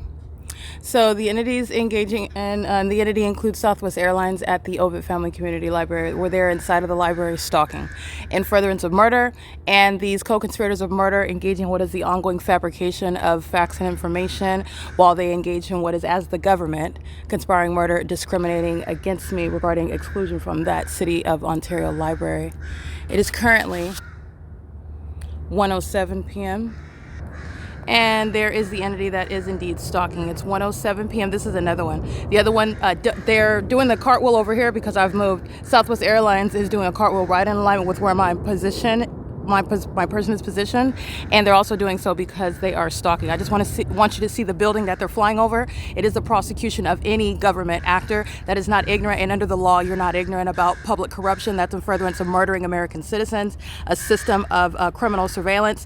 So the entity is engaging, and the entity includes Southwest Airlines at the OVITT Family Community Library, where they're inside of the library stalking in furtherance of murder, and these co-conspirators of murder engaging in what is the ongoing fabrication of facts and information, while they engage in what is, as the government, conspiring murder, discriminating against me regarding exclusion from that City of Ontario library. It is currently 1:07 p.m. and there is the entity that is indeed stalking. It's 1:07 p.m. This is another one. The other one, they're doing the cartwheel over here because I've moved. Southwest Airlines is doing a cartwheel right in alignment with where my person is positioned, and they're also doing so because they are stalking. I just want you to see the building that they're flying over. It is the prosecution of any government actor that is not ignorant, and under the law, you're not ignorant about public corruption. That's in furtherance of murdering American citizens, a system of criminal surveillance.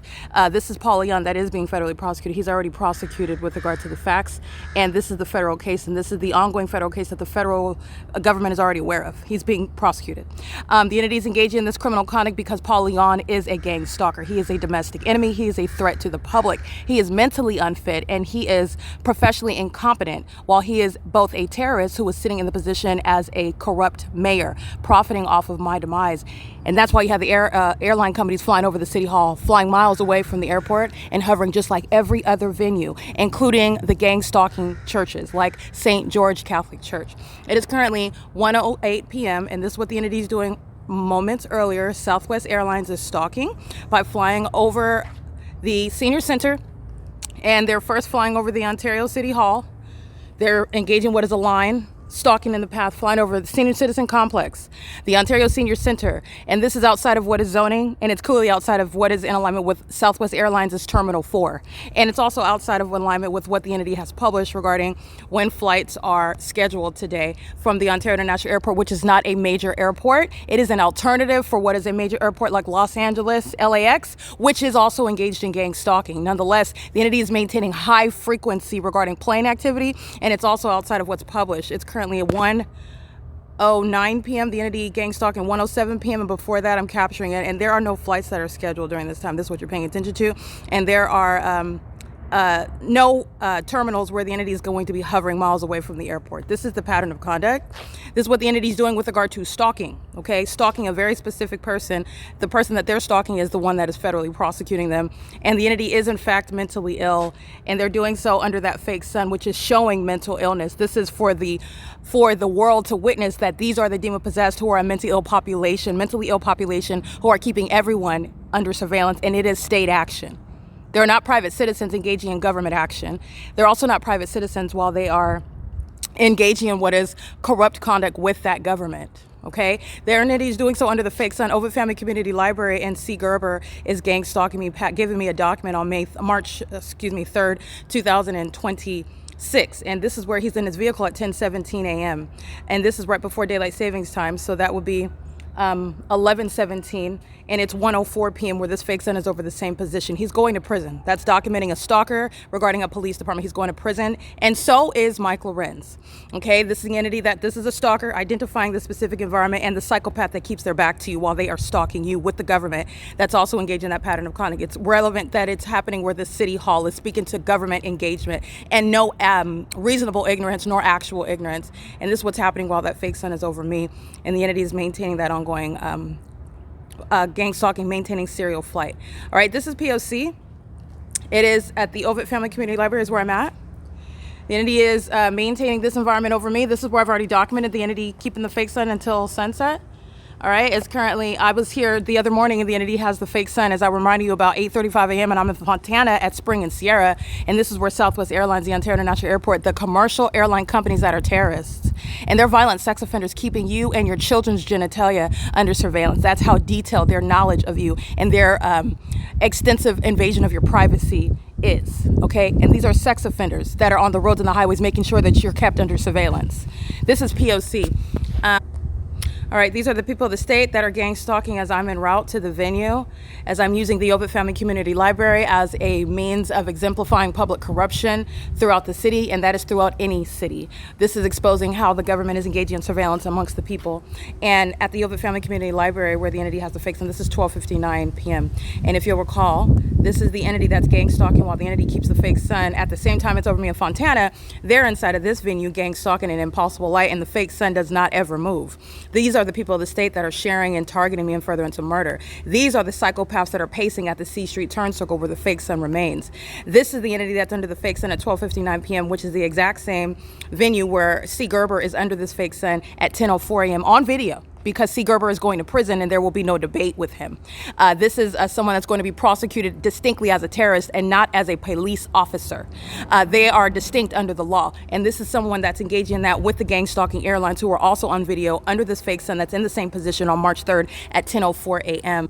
This is Paul Leon that is being federally prosecuted. He's already prosecuted with regard to the facts, and this is the federal case, and this is the ongoing federal case that the federal government is already aware of. He's being prosecuted. The entity is engaging in this criminal conduct because Paul Leon is a gang stalker. He is a domestic enemy. He is a threat to the public. He is mentally unfit, and he is professionally incompetent, while he is both a terrorist who is sitting in the position as a corrupt mayor, profiting off of my demise. And that's why you have the airline companies flying over the city hall, flying miles away from the airport and hovering just like every other venue, including the gang stalking churches like St. George Catholic Church. It is currently 1:08 p.m. and this is what the entity is doing. Moments earlier, Southwest Airlines is stalking by flying over the senior center, and they're first flying over the Ontario City Hall. They're engaging what is a line, stalking in the path, flying over the Senior Citizen Complex, the Ontario Senior Center, and this is outside of what is zoning, and it's clearly outside of what is in alignment with Southwest Airlines' Terminal 4. And it's also outside of alignment with what the entity has published regarding when flights are scheduled today from the Ontario International Airport, which is not a major airport. It is an alternative for what is a major airport like Los Angeles, LAX, which is also engaged in gang stalking. Nonetheless, the entity is maintaining high frequency regarding plane activity, and it's also outside of what's published. It's currently at 1:09 p.m. The entity gang stalking 1:07 p.m. and before that I'm capturing it, and there are no flights that are scheduled during this time. This is what you're paying attention to, and there are no terminals where the entity is going to be hovering miles away from the airport. This is the pattern of conduct. This is what the entity is doing with regard to stalking, okay? Stalking a very specific person. The person that they're stalking is the one that is federally prosecuting them. And the entity is in fact mentally ill, and they're doing so under that fake sun, which is showing mental illness. This is for the world to witness that these are the demon-possessed who are a mentally ill population who are keeping everyone under surveillance, and it is state action. They're not private citizens engaging in government action. They're also not private citizens while they are engaging in what is corrupt conduct with that government. Okay, their entity is doing so under the fake sun. OVITT Family Community Library and C. Gerber is gang stalking me, giving me a document on March 3rd, 2026. And this is where he's in his vehicle at 10:17 a.m. And this is right before daylight savings time. So that would be 11:17, and it's 1:04 p.m. where this fake son is over the same position. He's going to prison. That's documenting a stalker regarding a police department. He's going to prison, and so is Mike LORENZ. Okay, this is the entity this is a stalker identifying the specific environment and the psychopath that keeps their back to you while they are stalking you with the government. That's also engaged in that pattern of conduct. It's relevant that it's happening where the city hall is speaking to government engagement and no reasonable ignorance nor actual ignorance. And this is what's happening while that fake son is over me, and the entity is maintaining that ongoing gang stalking, maintaining serial flight. All right, this is P.O.C. It is at the OVITT Family Community Library is where I'm at. The entity is maintaining this environment over me. This is where I've already documented the entity keeping the fake sun until sunset. All right, it's currently, I was here the other morning and the entity has the fake sun, as I reminded you, about 8:35 a.m. and I'm in Fontana at Spring and Sierra, and this is where Southwest Airlines, the Ontario International Airport, the commercial airline companies that are terrorists, and they're violent sex offenders keeping you and your children's genitalia under surveillance. That's how detailed their knowledge of you and their extensive invasion of your privacy is, okay? And these are sex offenders that are on the roads and the highways making sure that you're kept under surveillance. This is P.O.C. All right, these are the people of the state that are gang stalking as I'm en route to the venue, as I'm using the OVITT Family Community Library as a means of exemplifying public corruption throughout the city, and that is throughout any city. This is exposing how the government is engaging in surveillance amongst the people. And at the OVITT Family Community Library, where the entity has the fakes, and this is 12:59 p.m. And if you'll recall, this is the entity that's gang stalking while the entity keeps the fake sun. At the same time it's over me in Fontana, they're inside of this venue gang stalking in impossible light, and the fake sun does not ever move. These are the people of the state that are sharing and targeting me and further into murder. These are the psychopaths that are pacing at the C Street turn circle where the fake sun remains. This is the entity that's under the fake sun at 12:59 p.m., which is the exact same venue where C. Gerber is under this fake sun at 10:04 a.m. on video, because C. Gerber is going to prison and there will be no debate with him. This is someone that's going to be prosecuted distinctly as a terrorist and not as a police officer. They are distinct under the law. And this is someone that's engaging in that with the gang stalking airlines, who are also on video under this fake sun that's in the same position on March 3rd at 10:04 a.m.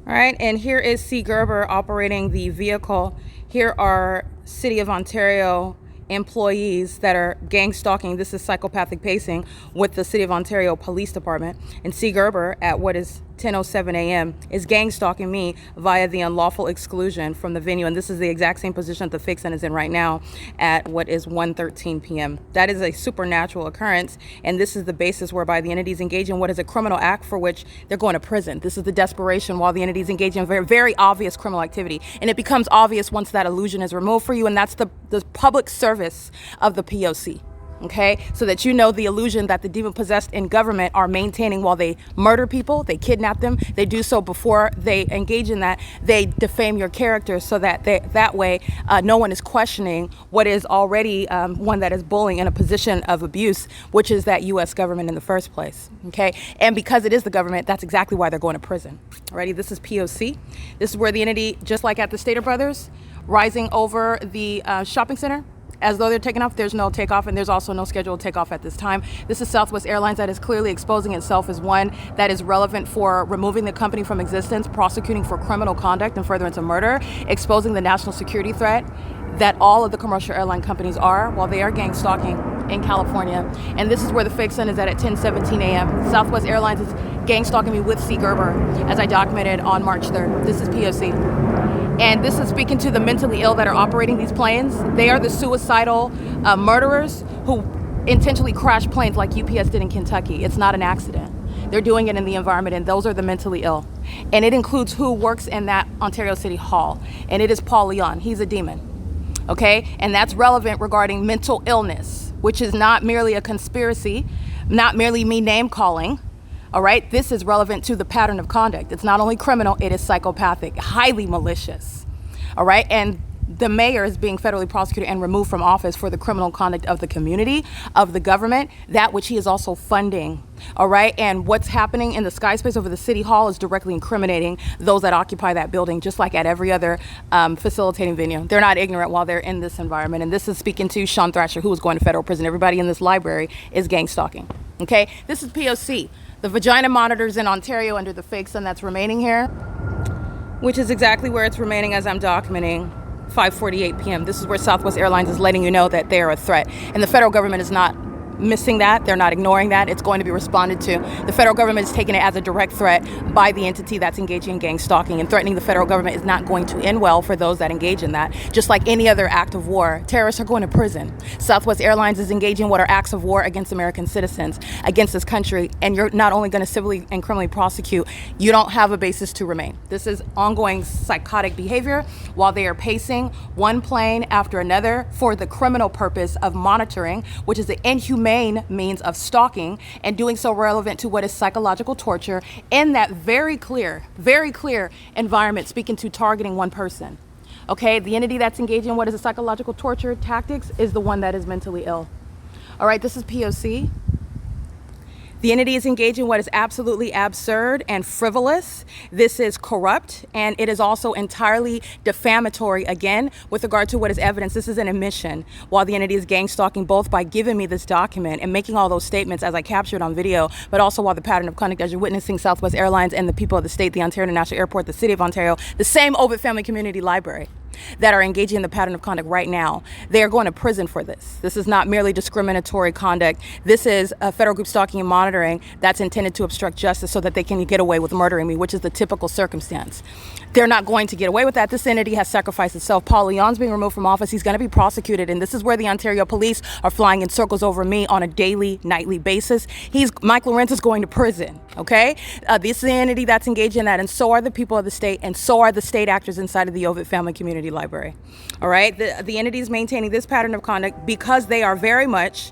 All right, and here is C. Gerber operating the vehicle. Here are City of Ontario employees that are gang stalking. This is psychopathic pacing with the City of Ontario Police Department. And C. Gerber at what is 10:07 a.m. is gang stalking me via the unlawful exclusion from the venue. And this is the exact same position that the FICSIN is in right now at what is 1:13 p.m. That is a supernatural occurrence. And this is the basis whereby the entities engage in what is a criminal act for which they're going to prison. This is the desperation while the entities engage in very, very obvious criminal activity. And it becomes obvious once that illusion is removed for you. And that's the public service of the P.O.C. Okay, so that you know the illusion that the demon-possessed in government are maintaining while they murder people, they kidnap them, they do so before they engage in that, they defame your character so that that way no one is questioning what is already one that is bullying in a position of abuse, which is that U.S. government in the first place. Okay, and because it is the government, that's exactly why they're going to prison. Alrighty, this is P.O.C. This is where the entity, just like at the Stater Brothers, rising over the shopping center, as though they're taking off. There's no takeoff, and there's also no scheduled takeoff at this time. This is Southwest Airlines that is clearly exposing itself as one that is relevant for removing the company from existence, prosecuting for criminal conduct and furtherance of murder, exposing the national security threat that all of the commercial airline companies are while they are gang stalking in California. And this is where the FICSIN is at 10:17 a.m. Southwest Airlines is gang stalking me with C. Gerber, as I documented on March 3rd. This is P.O.C. And this is speaking to the mentally ill that are operating these planes. They are the suicidal murderers who intentionally crash planes like UPS did in Kentucky. It's not an accident. They're doing it in the environment, and those are the mentally ill. And it includes who works in that Ontario City Hall. And it is Paul Leon. He's a demon. Okay? And that's relevant regarding mental illness, which is not merely a conspiracy, not merely me name calling. All right, this is relevant to the pattern of conduct. It's not only criminal, it is psychopathic, highly malicious. All right, and the mayor is being federally prosecuted and removed from office for the criminal conduct of the community, of the government, that which he is also funding. All right, and what's happening in the sky space over the city hall is directly incriminating those that occupy that building, just like at every other facilitating venue. They're not ignorant while they're in this environment. And this is speaking to Sean Thrasher, who is going to federal prison. Everybody in this library is gang stalking. Okay, this is P.O.C. The vagina monitors in Ontario under the FACILITATION that's remaining here, which is exactly where it's remaining as I'm documenting, 5:48 p.m. This is where Southwest Airlines is letting you know that they are a threat. And the federal government is not missing that. They're not ignoring that. It's going to be responded to. The federal government is taking it as a direct threat by the entity that's engaging in gang stalking, and threatening the federal government is not going to end well for those that engage in that. Just like any other act of war, terrorists are going to prison. Southwest Airlines is engaging in what are acts of war against American citizens, against this country, and you're not only going to civilly and criminally prosecute, you don't have a basis to remain. This is ongoing psychotic behavior while they are pacing one plane after another for the criminal purpose of monitoring, which is the inhumane means of stalking, and doing so relevant to what is psychological torture in that very clear environment, speaking to targeting one person. Okay, the entity that's engaging in what is a psychological torture tactics is the one that is mentally ill. All right, this is P.O.C. The entity is engaging in what is absolutely absurd and frivolous. This is corrupt, and it is also entirely defamatory, again, with regard to what is evidence. This is an admission, while the entity is gang stalking, both by giving me this document and making all those statements as I captured on video, but also while the pattern of conduct, as you're witnessing Southwest Airlines and the people of the state, the Ontario International Airport, the City of Ontario, the same OVITT Family Community Library, that are engaging in the pattern of conduct right now. They are going to prison for this. This is not merely discriminatory conduct. This is a federal group stalking and monitoring that's intended to obstruct justice so that they can get away with murdering me, which is the typical circumstance. They're not going to get away with that. This entity has sacrificed itself. Paul Leon's being removed from office. He's going to be prosecuted. And this is where the Ontario police are flying in circles over me on a daily, nightly basis. Mike LORENZ is going to prison. Okay? This is the entity that's engaged in that. And so are the people of the state. And so are the state actors inside of the OVITT Family Community Library. All right? The entity is maintaining this pattern of conduct because they are very much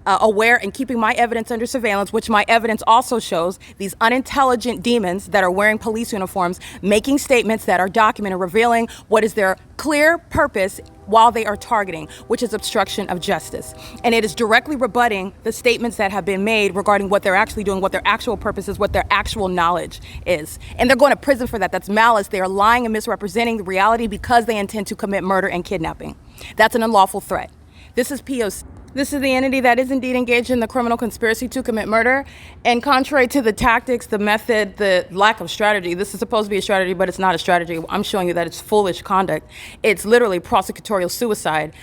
aware and keeping my evidence under surveillance, which my evidence also shows these unintelligent demons that are wearing police uniforms, making statements that are documented, revealing what is their clear purpose while they are targeting, which is obstruction of justice. And it is directly rebutting the statements that have been made regarding what they're actually doing, what their actual purpose is, what their actual knowledge is. And they're going to prison for that. That's malice. They are lying and misrepresenting the reality because they intend to commit murder and kidnapping. That's an unlawful threat. This is P.O.C. This is the entity that is indeed engaged in the criminal conspiracy to commit murder. And contrary to the tactics, the method, the lack of strategy, this is supposed to be a strategy, but it's not a strategy. I'm showing you that it's foolish conduct. It's literally prosecutorial suicide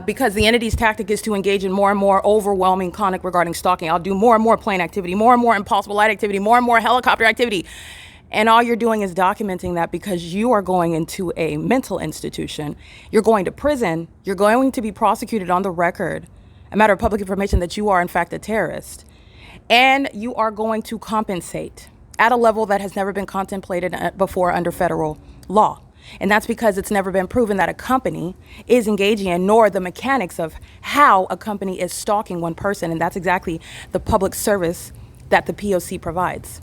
because the entity's tactic is to engage in more and more overwhelming conduct regarding stalking. I'll do more and more plane activity, more and more impossible light activity, more and more helicopter activity. And all you're doing is documenting that because you are going into a mental institution. You're going to prison. You're going to be prosecuted on the record, a matter of public information, that you are in fact a terrorist. And you are going to compensate at a level that has never been contemplated before under federal law. And that's because it's never been proven that a company is engaging in, nor the mechanics of how a company is stalking one person. And that's exactly the public service that the P.O.C. provides.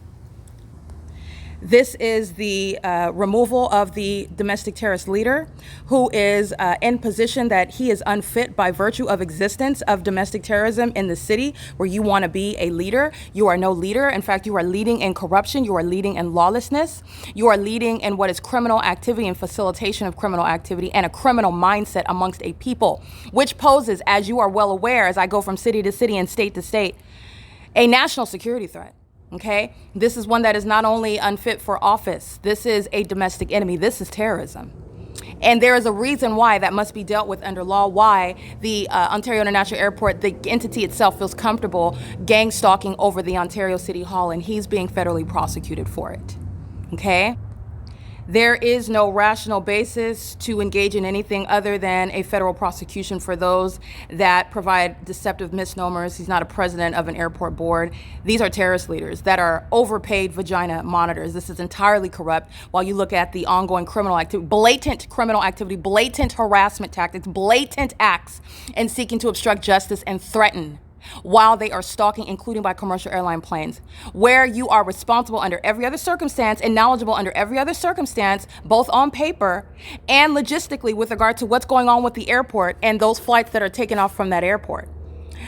This is the removal of the domestic terrorist leader who is in position that he is unfit by virtue of existence of domestic terrorism in the city where you want to be a leader. You are no leader. In fact, you are leading in corruption. You are leading in lawlessness. You are leading in what is criminal activity and facilitation of criminal activity and a criminal mindset amongst a people, which poses, as you are well aware, as I go from city to city and state to state, a national security threat. Okay, this is one that is not only unfit for office. This is a domestic enemy. This is terrorism. And there is a reason why that must be dealt with under law, why the Ontario International Airport, the entity itself, feels comfortable gang stalking over the Ontario City Hall, and he's being federally prosecuted for it. Okay? There is no rational basis to engage in anything other than a federal prosecution for those that provide deceptive misnomers. He's not a president of an airport board. These are terrorist leaders that are overpaid vagina monitors. This is entirely corrupt. While you look at the ongoing criminal activity, blatant criminal activity, blatant harassment tactics, blatant acts, and seeking to obstruct justice and threaten while they are stalking, including by commercial airline planes, where you are responsible under every other circumstance and knowledgeable under every other circumstance, both on paper and logistically with regard to what's going on with the airport and those flights that are taken off from that airport.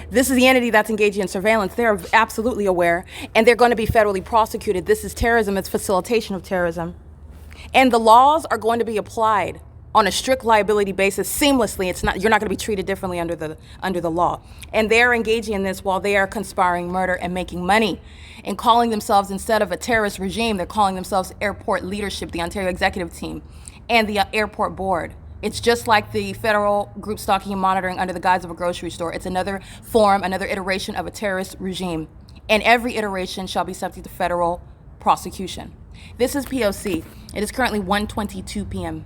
This is the entity that's engaging in surveillance. They're absolutely aware, and they're going to be federally prosecuted. This is terrorism. It's facilitation of terrorism. And the laws are going to be applied on a strict liability basis seamlessly. It's not, you're not going to be treated differently under the law. And they're engaging in this while they are conspiring murder and making money and calling themselves, instead of a terrorist regime, they're calling themselves airport leadership, the Ontario executive team and the airport board. It's just like the federal group stalking and monitoring under the guise of a grocery store. It's another form, another iteration of a terrorist regime. And every iteration shall be subject to federal prosecution. This is P.O.C. It is currently 1:22 p.m.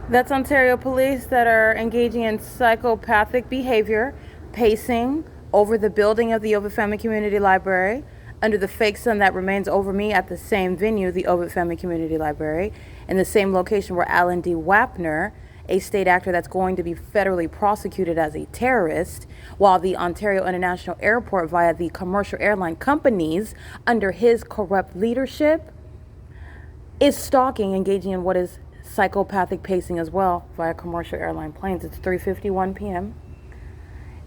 That's Ontario police that are engaging in psychopathic behavior, pacing over the building of the OVITT Family Community Library under the fake sun that remains over me at the same venue, the OVITT Family Community Library, in the same location where Alan D. WAPNER, a state actor that's going to be federally prosecuted as a terrorist, while the Ontario International Airport via the commercial airline companies under his corrupt leadership is stalking, engaging in what is psychopathic pacing as well via commercial airline planes. It's 3:51 p.m.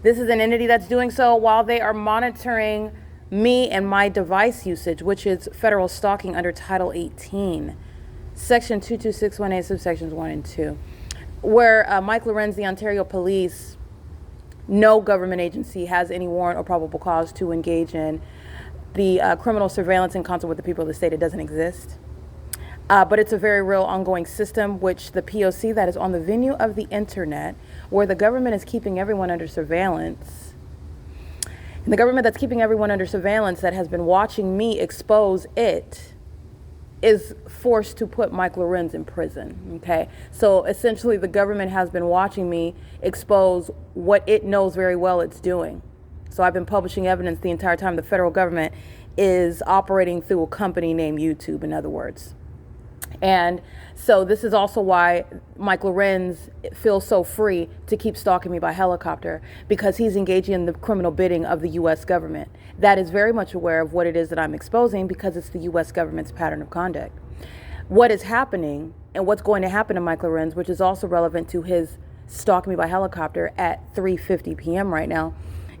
This is an entity that's doing so while they are monitoring me and my device usage, which is federal stalking under Title 18, Section 22618, subsections 1 and 2, where Mike LORENZ, the Ontario Police, no government agency has any warrant or probable cause to engage in the criminal surveillance in concert with the people of the state. It doesn't exist. But it's a very real ongoing system, which the P.O.C. that is on the venue of the internet, where the government is keeping everyone under surveillance. And the government that's keeping everyone under surveillance that has been watching me expose it is forced to put Mike LORENZ in prison, okay? So essentially the government has been watching me expose what it knows very well it's doing. So I've been publishing evidence the entire time the federal government is operating through a company named YouTube, in other words. And so this is also why Mike LORENZ feels so free to keep stalking me by helicopter, because he's engaging in the criminal bidding of the U.S. government. That is very much aware of what it is that I'm exposing, because it's the U.S. government's pattern of conduct. What is happening and what's going to happen to Mike LORENZ, which is also relevant to his stalking me by helicopter at 3:50 p.m. right now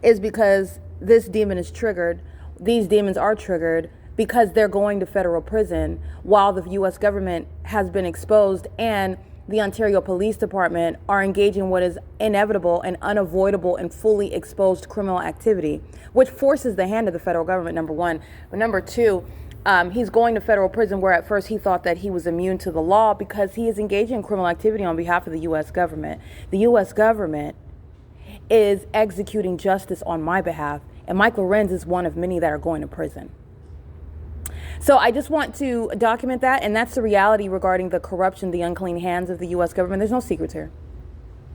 is because this demon is triggered. These demons are triggered because they're going to federal prison while the U.S. government has been exposed and the Ontario Police Department are engaging in what is inevitable and unavoidable and fully exposed criminal activity, which forces the hand of the federal government, number one. But number two, he's going to federal prison where at first he thought that he was immune to the law because he is engaging in criminal activity on behalf of the U.S. government. The U.S. government is executing justice on my behalf, and Mike LORENZ is one of many that are going to prison. So I just want to document that, and that's the reality regarding the corruption, the unclean hands of the U.S. government. There's no secrets here.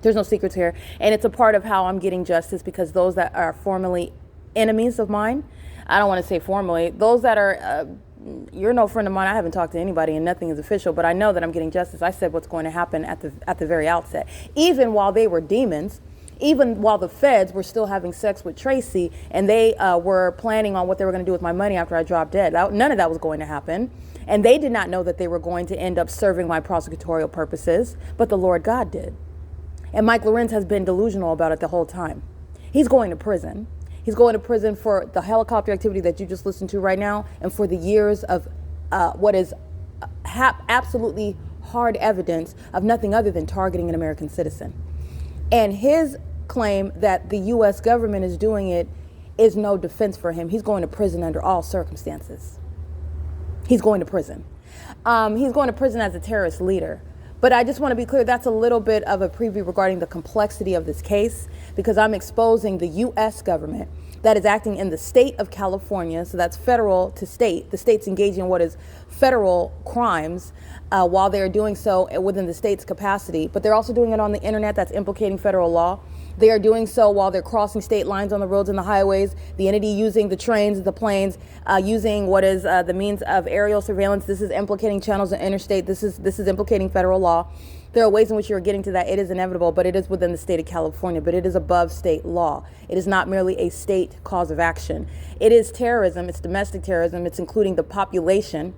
There's no secrets here, and it's a part of how I'm getting justice because those that are formerly enemies of mine, I don't want to say formally, those that are, you're no friend of mine, I haven't talked to anybody and nothing is official, but I know that I'm getting justice. I said what's going to happen at the very outset. Even while they were demons, even while the feds were still having sex with Tracy and they were planning on what they were going to do with my money after I dropped dead, none of that was going to happen. And they did not know that they were going to end up serving my prosecutorial purposes, but the Lord God did. And Mike LORENZ has been delusional about it the whole time. He's going to prison. He's going to prison for the helicopter activity that you just listened to right now and for the years of what is absolutely hard evidence of nothing other than targeting an American citizen. And his claim that the U.S. government is doing it is no defense for him. He's going to prison under all circumstances. He's going to prison. He's going to prison as a terrorist leader. But I just want to be clear, that's a little bit of a preview regarding the complexity of this case, because I'm exposing the U.S. government that is acting in the state of California. So that's federal to state. The state's engaging in what is federal crimes while they're doing so within the state's capacity. But they're also doing it on the internet. That's implicating federal law. They are doing so while they're crossing state lines on the roads and the highways, the entity using the trains, the planes, using what is the means of aerial surveillance. This is implicating channels and interstate. This is implicating federal law. There are ways in which you're getting to that. It is inevitable, but it is within the state of California, but it is above state law. It is not merely a state cause of action. It is terrorism. It's domestic terrorism. It's including the population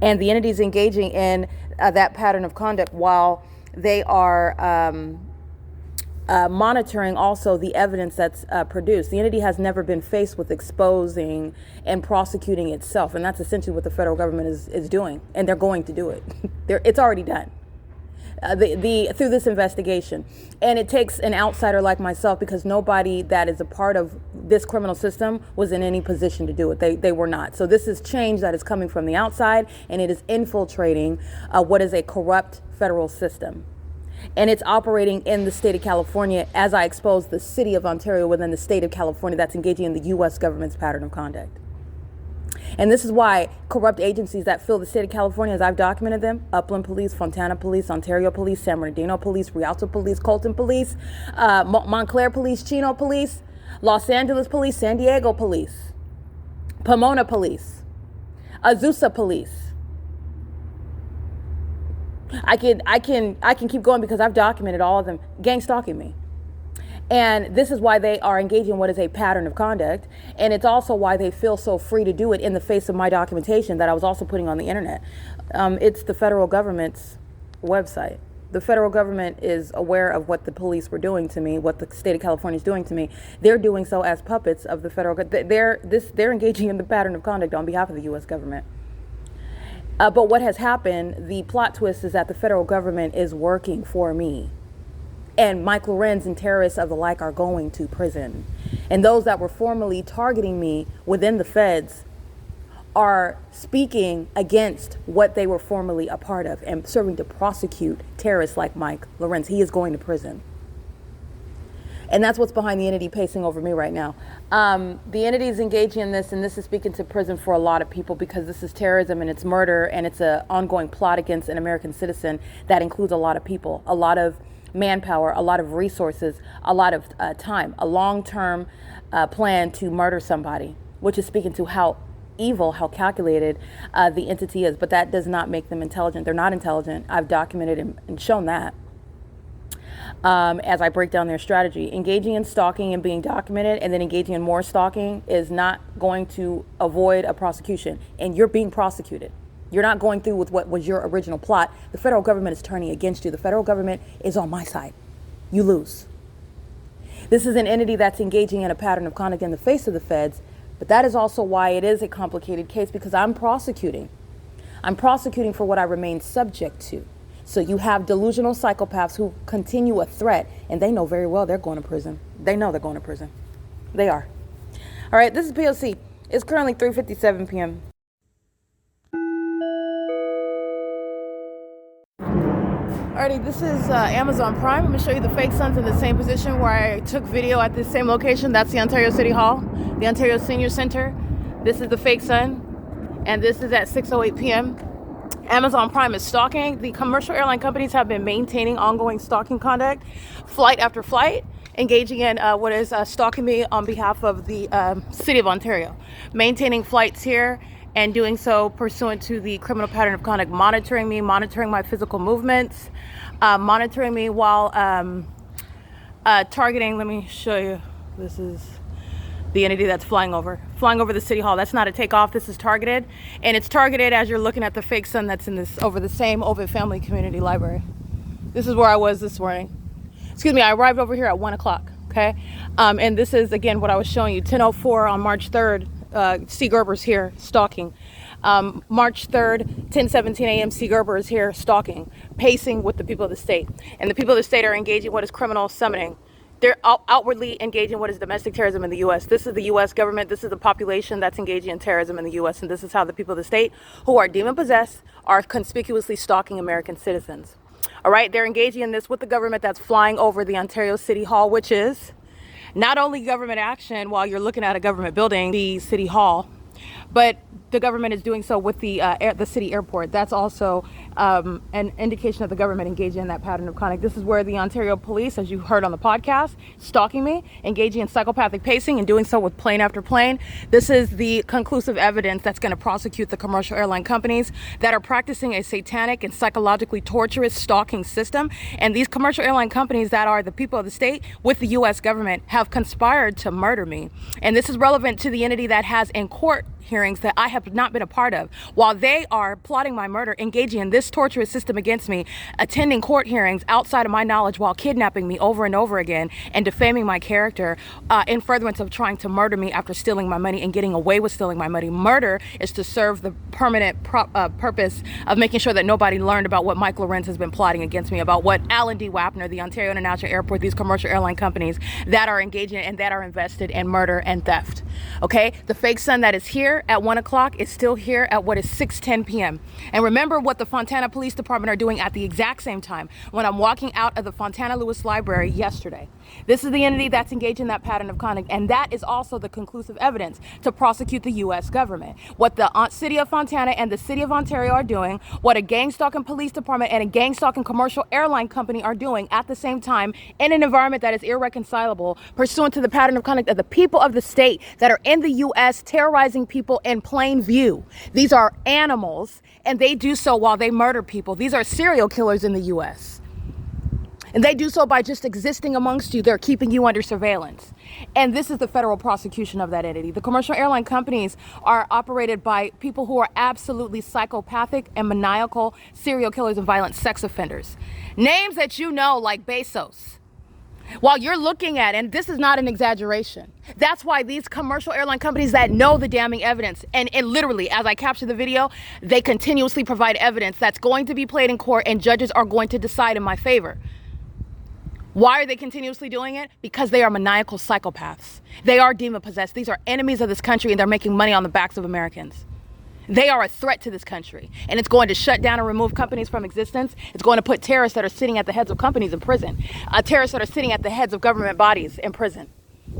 and the entities engaging in that pattern of conduct while they are monitoring also the evidence that's produced. The entity has never been faced with exposing and prosecuting itself, and that's essentially what the federal government is doing, and they're going to do it. It's already done. Through this investigation. And it takes an outsider like myself, because nobody that is a part of this criminal system was in any position to do it. They were not. So this is change that is coming from the outside, and it is infiltrating what is a corrupt federal system. And it's operating in the state of California as I expose the city of Ontario within the state of California that's engaging in the U.S. government's pattern of conduct. And this is why corrupt agencies that fill the state of California, as I've documented them, Upland Police, Fontana Police, Ontario Police, San Bernardino Police, Rialto Police, Colton Police, Montclair Police, Chino Police, Los Angeles Police, San Diego Police, Pomona Police, Azusa Police. I can keep going because I've documented all of them gang stalking me. And this is why they are engaging in what is a pattern of conduct. And it's also why they feel so free to do it in the face of my documentation that I was also putting on the internet. It's the federal government's website. The federal government is aware of what the police were doing to me, what the state of California is doing to me. They're doing so as puppets of the federal government. They're engaging in the pattern of conduct on behalf of the U.S. government. But what has happened, the plot twist is that the federal government is working for me. And Mike LORENZ and terrorists of the like are going to prison. And those that were formerly targeting me within the feds are speaking against what they were formerly a part of and serving to prosecute terrorists like Mike LORENZ. He is going to prison. And that's what's behind the entity pacing over me right now. The entity is engaging in this, and this is speaking to prison for a lot of people because this is terrorism and it's murder, and it's an ongoing plot against an American citizen that includes a lot of people, a lot of manpower, a lot of resources, a lot of time, a long-term plan to murder somebody, which is speaking to how evil, how calculated the entity is. But that does not make them intelligent. They're not intelligent. I've documented and shown that as I break down their strategy. Engaging in stalking and being documented and then engaging in more stalking is not going to avoid a prosecution, and you're being prosecuted. You're not going through with what was your original plot. The federal government is turning against you. The federal government is on my side. You lose. This is an entity that's engaging in a pattern of conduct in the face of the feds, but that is also why it is a complicated case, because I'm prosecuting. I'm prosecuting for what I remain subject to. So you have delusional psychopaths who continue a threat, and they know very well they're going to prison. They know they're going to prison. They are. All right, this is P.O.C. It's currently 3:57 p.m. Alrighty, this is Amazon Prime. I'm going to show you the fake sons in the same position where I took video at this same location. That's the Ontario City Hall, the Ontario Senior Center. This is the fake son, and this is at 6:08 p.m. Amazon Prime is stalking. The commercial airline companies have been maintaining ongoing stalking conduct, flight after flight, engaging in what is stalking me on behalf of the City of Ontario, maintaining flights here, and doing so pursuant to the criminal pattern of conduct, monitoring me, monitoring my physical movements, monitoring me while targeting. Let me show you. This is the entity that's flying over the City Hall. That's not a takeoff. This is targeted, and it's targeted as you're looking at the fake sun that's in this over the same OVITT Family Community Library. This is where I was this morning. Excuse me, I arrived over here at 1 o'clock. Okay, and this is again what I was showing you. 10:04 on March 3rd. C. Gerber's here stalking. March 3rd, 10:17 a.m. C. Gerber is here stalking, pacing with the people of the state, and the people of the state are engaging what is criminal summoning. They're outwardly engaging what is domestic terrorism in the U.S. This is the U.S. government. This is the population that's engaging in terrorism in the U.S. And this is how the people of the state, who are demon-possessed, are conspicuously stalking American citizens. All right, they're engaging in this with the government that's flying over the Ontario City Hall, which is not only government action while you're looking at a government building, the City Hall, but the government is doing so with the city airport. That's also an indication of the government engaging in that pattern of conduct. This is where the Ontario police, as you heard on the podcast, stalking me, engaging in psychopathic pacing and doing so with plane after plane. This is the conclusive evidence that's going to prosecute the commercial airline companies that are practicing a satanic and psychologically torturous stalking system. And these commercial airline companies that are the people of the state with the U.S. government have conspired to murder me. And this is relevant to the entity that has in court hearings that I have not been a part of. While they are plotting my murder, engaging in this torturous system against me, attending court hearings outside of my knowledge while kidnapping me over and over again and defaming my character in furtherance of trying to murder me after stealing my money and getting away with stealing my money. Murder is to serve the permanent purpose of making sure that nobody learned about what Mike LORENZ has been plotting against me, about what Alan D. WAPNER, the Ontario International Airport, these commercial airline companies that are engaging and that are invested in murder and theft. Okay, the fake sun that is here at 1 o'clock is still here at what is 6:10 p.m. And remember what the Fontana Police Department are doing at the exact same time when I'm walking out of the Fontana Lewis Library yesterday. This is the entity that's engaged in that pattern of conduct, and that is also the conclusive evidence to prosecute the U.S. government. What the city of Fontana and the city of Ontario are doing, what a gang-stalking police department and a gang-stalking commercial airline company are doing at the same time in an environment that is irreconcilable, pursuant to the pattern of conduct of the people of the state that are in the U.S. terrorizing people in plain view. These are animals, and they do so while they murder people. These are serial killers in the U.S. And they do so by just existing amongst you. They're keeping you under surveillance. And this is the federal prosecution of that entity. The commercial airline companies are operated by people who are absolutely psychopathic and maniacal serial killers and violent sex offenders. Names that you know, like Bezos. While you're looking at, and this is not an exaggeration, that's why these commercial airline companies that know the damning evidence, and literally, as I capture the video, they continuously provide evidence that's going to be played in court and judges are going to decide in my favor. Why are they continuously doing it? Because they are maniacal psychopaths. They are demon-possessed. These are enemies of this country, and they're making money on the backs of Americans. They are a threat to this country, and it's going to shut down and remove companies from existence. It's going to put terrorists that are sitting at the heads of companies in prison, terrorists that are sitting at the heads of government bodies in prison.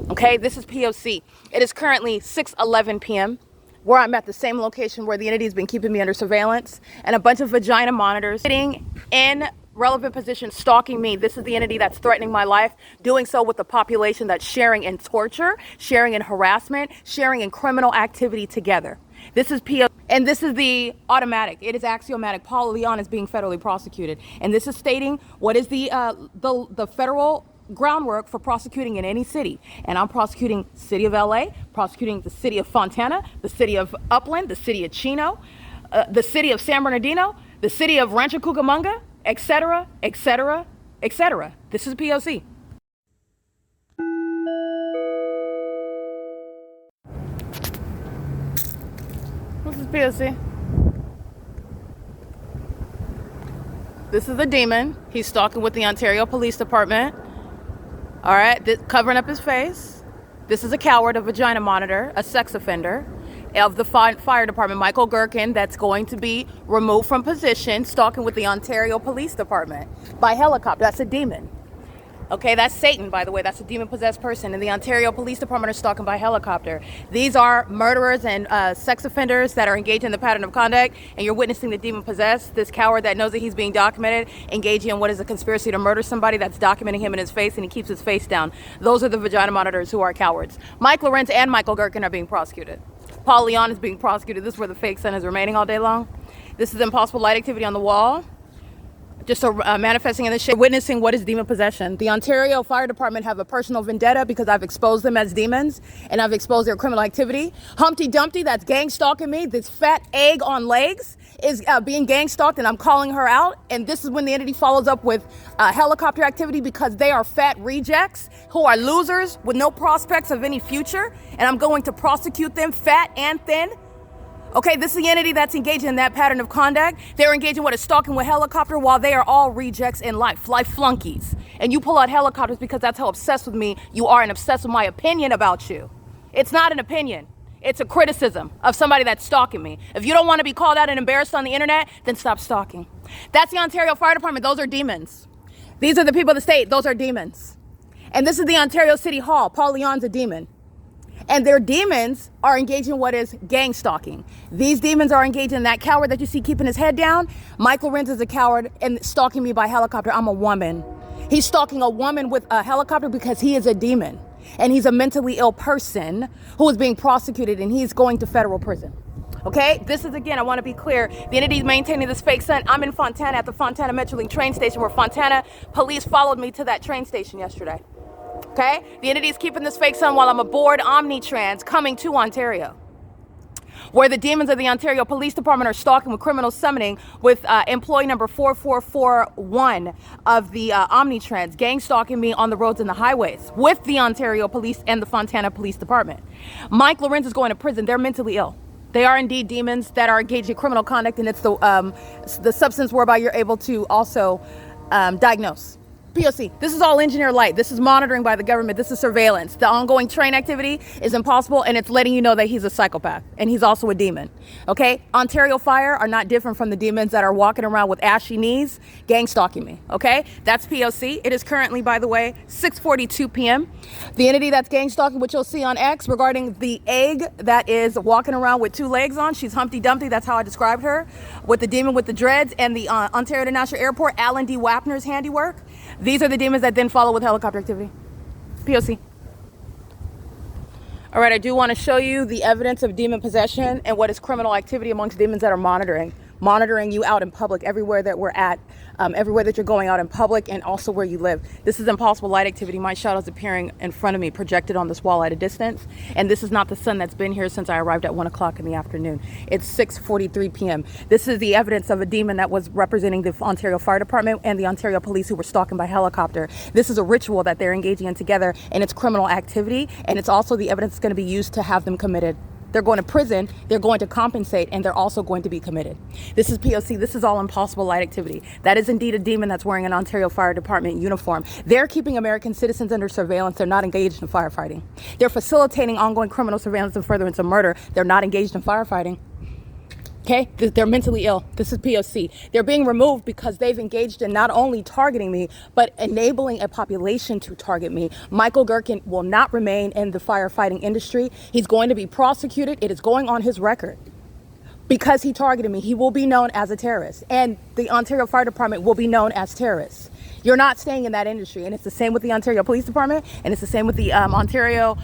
Okay, this is P.O.C. It is currently 6:11 p.m. where I'm at the same location where the entity has been keeping me under surveillance, and a bunch of vagina monitors sitting in relevant positions stalking me. This is the entity that's threatening my life, doing so with the population that's sharing in torture, sharing in harassment, sharing in criminal activity together. This is P.O. And this is the automatic. It is axiomatic. Paul Leon is being federally prosecuted. And this is stating what is the federal groundwork for prosecuting in any city. And I'm prosecuting city of LA, prosecuting the city of Fontana, the city of Upland, the city of Chino, the city of San Bernardino, the city of Rancho Cucamonga, etc., etc., etc. This is P.O.C. This is P.O.C. This is a demon. He's stalking with the Ontario Police Department. All right, covering up his face. This is a coward, a vagina monitor, a sex offender of the fire department, Michael Gerken, that's going to be removed from position, stalking with the Ontario Police Department by helicopter. That's a demon. Okay, that's Satan, by the way. That's a demon-possessed person. And the Ontario Police Department are stalking by helicopter. These are murderers and sex offenders that are engaged in the pattern of conduct, and you're witnessing the demon-possessed, this coward that knows that he's being documented, engaging in what is a conspiracy to murder somebody, that's documenting him in his face, and he keeps his face down. Those are the vagina monitors who are cowards. Mike Lorenz and Michael Gerken are being prosecuted. Paul Leon is being prosecuted. This is where the fake sun is remaining all day long. This is impossible light activity on the wall. Just manifesting in the shape, witnessing what is demon possession. The Ontario Fire Department have a personal vendetta because I've exposed them as demons and I've exposed their criminal activity. Humpty Dumpty, that's gang stalking me. This fat egg on legs is being gang stalked, and I'm calling her out. And this is when the entity follows up with helicopter activity, because they are fat rejects who are losers with no prospects of any future. And I'm going to prosecute them, fat and thin. Okay, this is the entity that's engaged in that pattern of conduct. They're engaged in what is stalking with helicopter, while they are all rejects in life flunkies. And you pull out helicopters because that's how obsessed with me you are, and obsessed with my opinion about you. It's not an opinion. It's a criticism of somebody that's stalking me. If you don't want to be called out and embarrassed on the internet, then stop stalking. That's the Ontario Fire Department. Those are demons. These are the people of the state. Those are demons. And this is the Ontario City Hall. Paul Leon's a demon. And their demons are engaged in what is gang stalking. These demons are engaged in that coward that you see keeping his head down. Michael Lorenz is a coward and stalking me by helicopter. I'm a woman. He's stalking a woman with a helicopter because he is a demon. And he's a mentally ill person who is being prosecuted, and he's going to federal prison. Okay, this is, again, I want to be clear. The entity maintaining this fake sun. I'm in Fontana at the Fontana Metrolink train station, where Fontana police followed me to that train station yesterday. Okay, the entity is keeping this fake sun while I'm aboard Omnitrans coming to Ontario, where the demons of the Ontario Police Department are stalking with criminal summoning with employee number 4441 of the Omnitrans, gang stalking me on the roads and the highways with the Ontario Police and the Fontana Police Department. Mike Lorenz is going to prison. They're mentally ill. They are indeed demons that are engaged in criminal conduct, and it's the substance whereby you're able to also diagnose. P.O.C. This is all engineer light. This is monitoring by the government. This is surveillance. The ongoing train activity is impossible, and it's letting you know that he's a psychopath, and he's also a demon. Okay? Ontario Fire are not different from the demons that are walking around with ashy knees, gang stalking me. Okay? That's P.O.C. It is currently, by the way, 6:42 p.m. The entity that's gang stalking, which you'll see on X, regarding the egg that is walking around with two legs on. She's Humpty Dumpty. That's how I described her. With the demon with the dreads and the Ontario International Airport, Alan D. Wapner's handiwork. These are the demons that then follow with helicopter activity. P.O.C. All right, I do want to show you the evidence of demon possession and what is criminal activity amongst demons that are monitoring you out in public, everywhere that we're at, everywhere that you're going out in public, and also where you live. This is impossible light activity. My shadow is appearing in front of me, projected on this wall at a distance. And this is not the sun that's been here since I arrived at 1 o'clock in the afternoon. It's 6:43 p.m. This is the evidence of a demon that was representing the Ontario Fire Department and the Ontario Police, who were stalking by helicopter. This is a ritual that they're engaging in together, and it's criminal activity. And it's also the evidence that's going to be used to have them committed. They're going to prison, they're going to compensate, and they're also going to be committed. This is P.O.C. This is all impossible light activity. That is indeed a demon that's wearing an Ontario Fire Department uniform. They're keeping American citizens under surveillance. They're not engaged in firefighting. They're facilitating ongoing criminal surveillance and furtherance of murder. They're not engaged in firefighting. Okay, they're mentally ill. This is P.O.C. They're being removed because they've engaged in not only targeting me, but enabling a population to target me. Michael Gerken will not remain in the firefighting industry. He's going to be prosecuted. It is going on his record. Because he targeted me, he will be known as a terrorist. And the Ontario Fire Department will be known as terrorists. You're not staying in that industry. And it's the same with the Ontario Police Department. And it's the same with the Ontario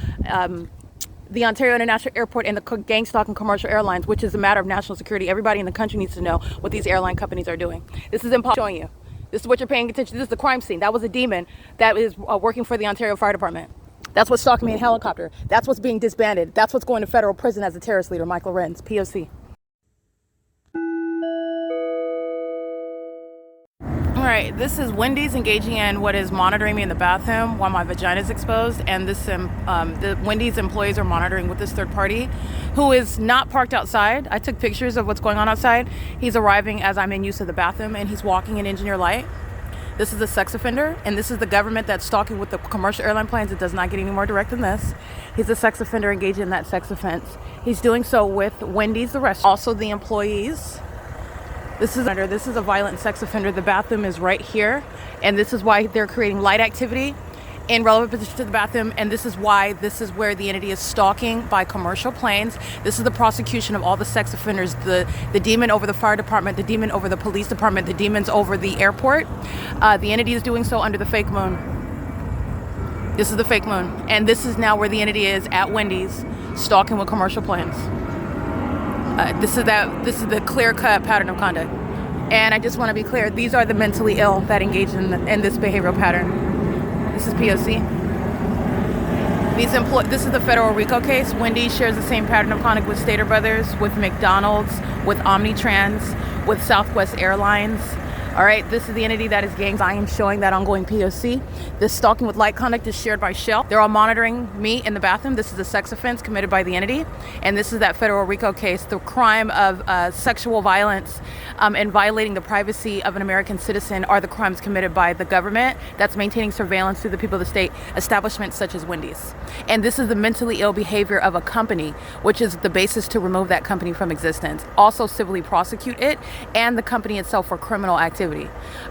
International Airport and the gang stalking commercial airlines, which is a matter of national security. Everybody in the country needs to know what these airline companies are doing. This is impossible. Showing you. This is what you're paying attention to. This is the crime scene. That was a demon that is working for the Ontario Fire Department. That's what's stalking me in helicopter. That's what's being disbanded. That's what's going to federal prison as a terrorist leader, Michael Lorenz, P.O.C. Right, this is Wendy's engaging in what is monitoring me in the bathroom while my vagina is exposed, and the Wendy's employees are monitoring with this third party who is not parked outside. I took pictures of what's going on outside. He's arriving as I'm in use of the bathroom, and he's walking in engineer light. This is a sex offender, and this is the government that's stalking with the commercial airline planes. It does not get any more direct than this. He's a sex offender engaged in that sex offense. He's doing so with Wendy's, the restaurant, also the employees. This is a violent sex offender. The bathroom is right here, and this is why they're creating light activity in relevant position to the bathroom, and this is where the entity is stalking by commercial planes. This is the prosecution of all the sex offenders, the demon over the fire department, the demon over the police department, the demons over the airport. The entity is doing so under the fake moon. This is the fake moon, and this is now where the entity is at Wendy's, stalking with commercial planes. This is the clear-cut pattern of conduct. And I just want to be clear, these are the mentally ill that engage in this behavioral pattern. This is P.O.C. This is the federal RICO case. Wendy's shares the same pattern of conduct with Stater Brothers, with McDonald's, with Omnitrans, with Southwest Airlines. All right, this is the entity that is gangs. I am showing that ongoing P.O.C. This stalking with light conduct is shared by Shell. They're all monitoring me in the bathroom. This is a sex offense committed by the entity. And this is that federal RICO case, the crime of sexual violence and violating the privacy of an American citizen are the crimes committed by the government that's maintaining surveillance through the people of the state, establishments such as Wendy's. And this is the mentally ill behavior of a company, which is the basis to remove that company from existence. Also civilly prosecute it and the company itself for criminal activity.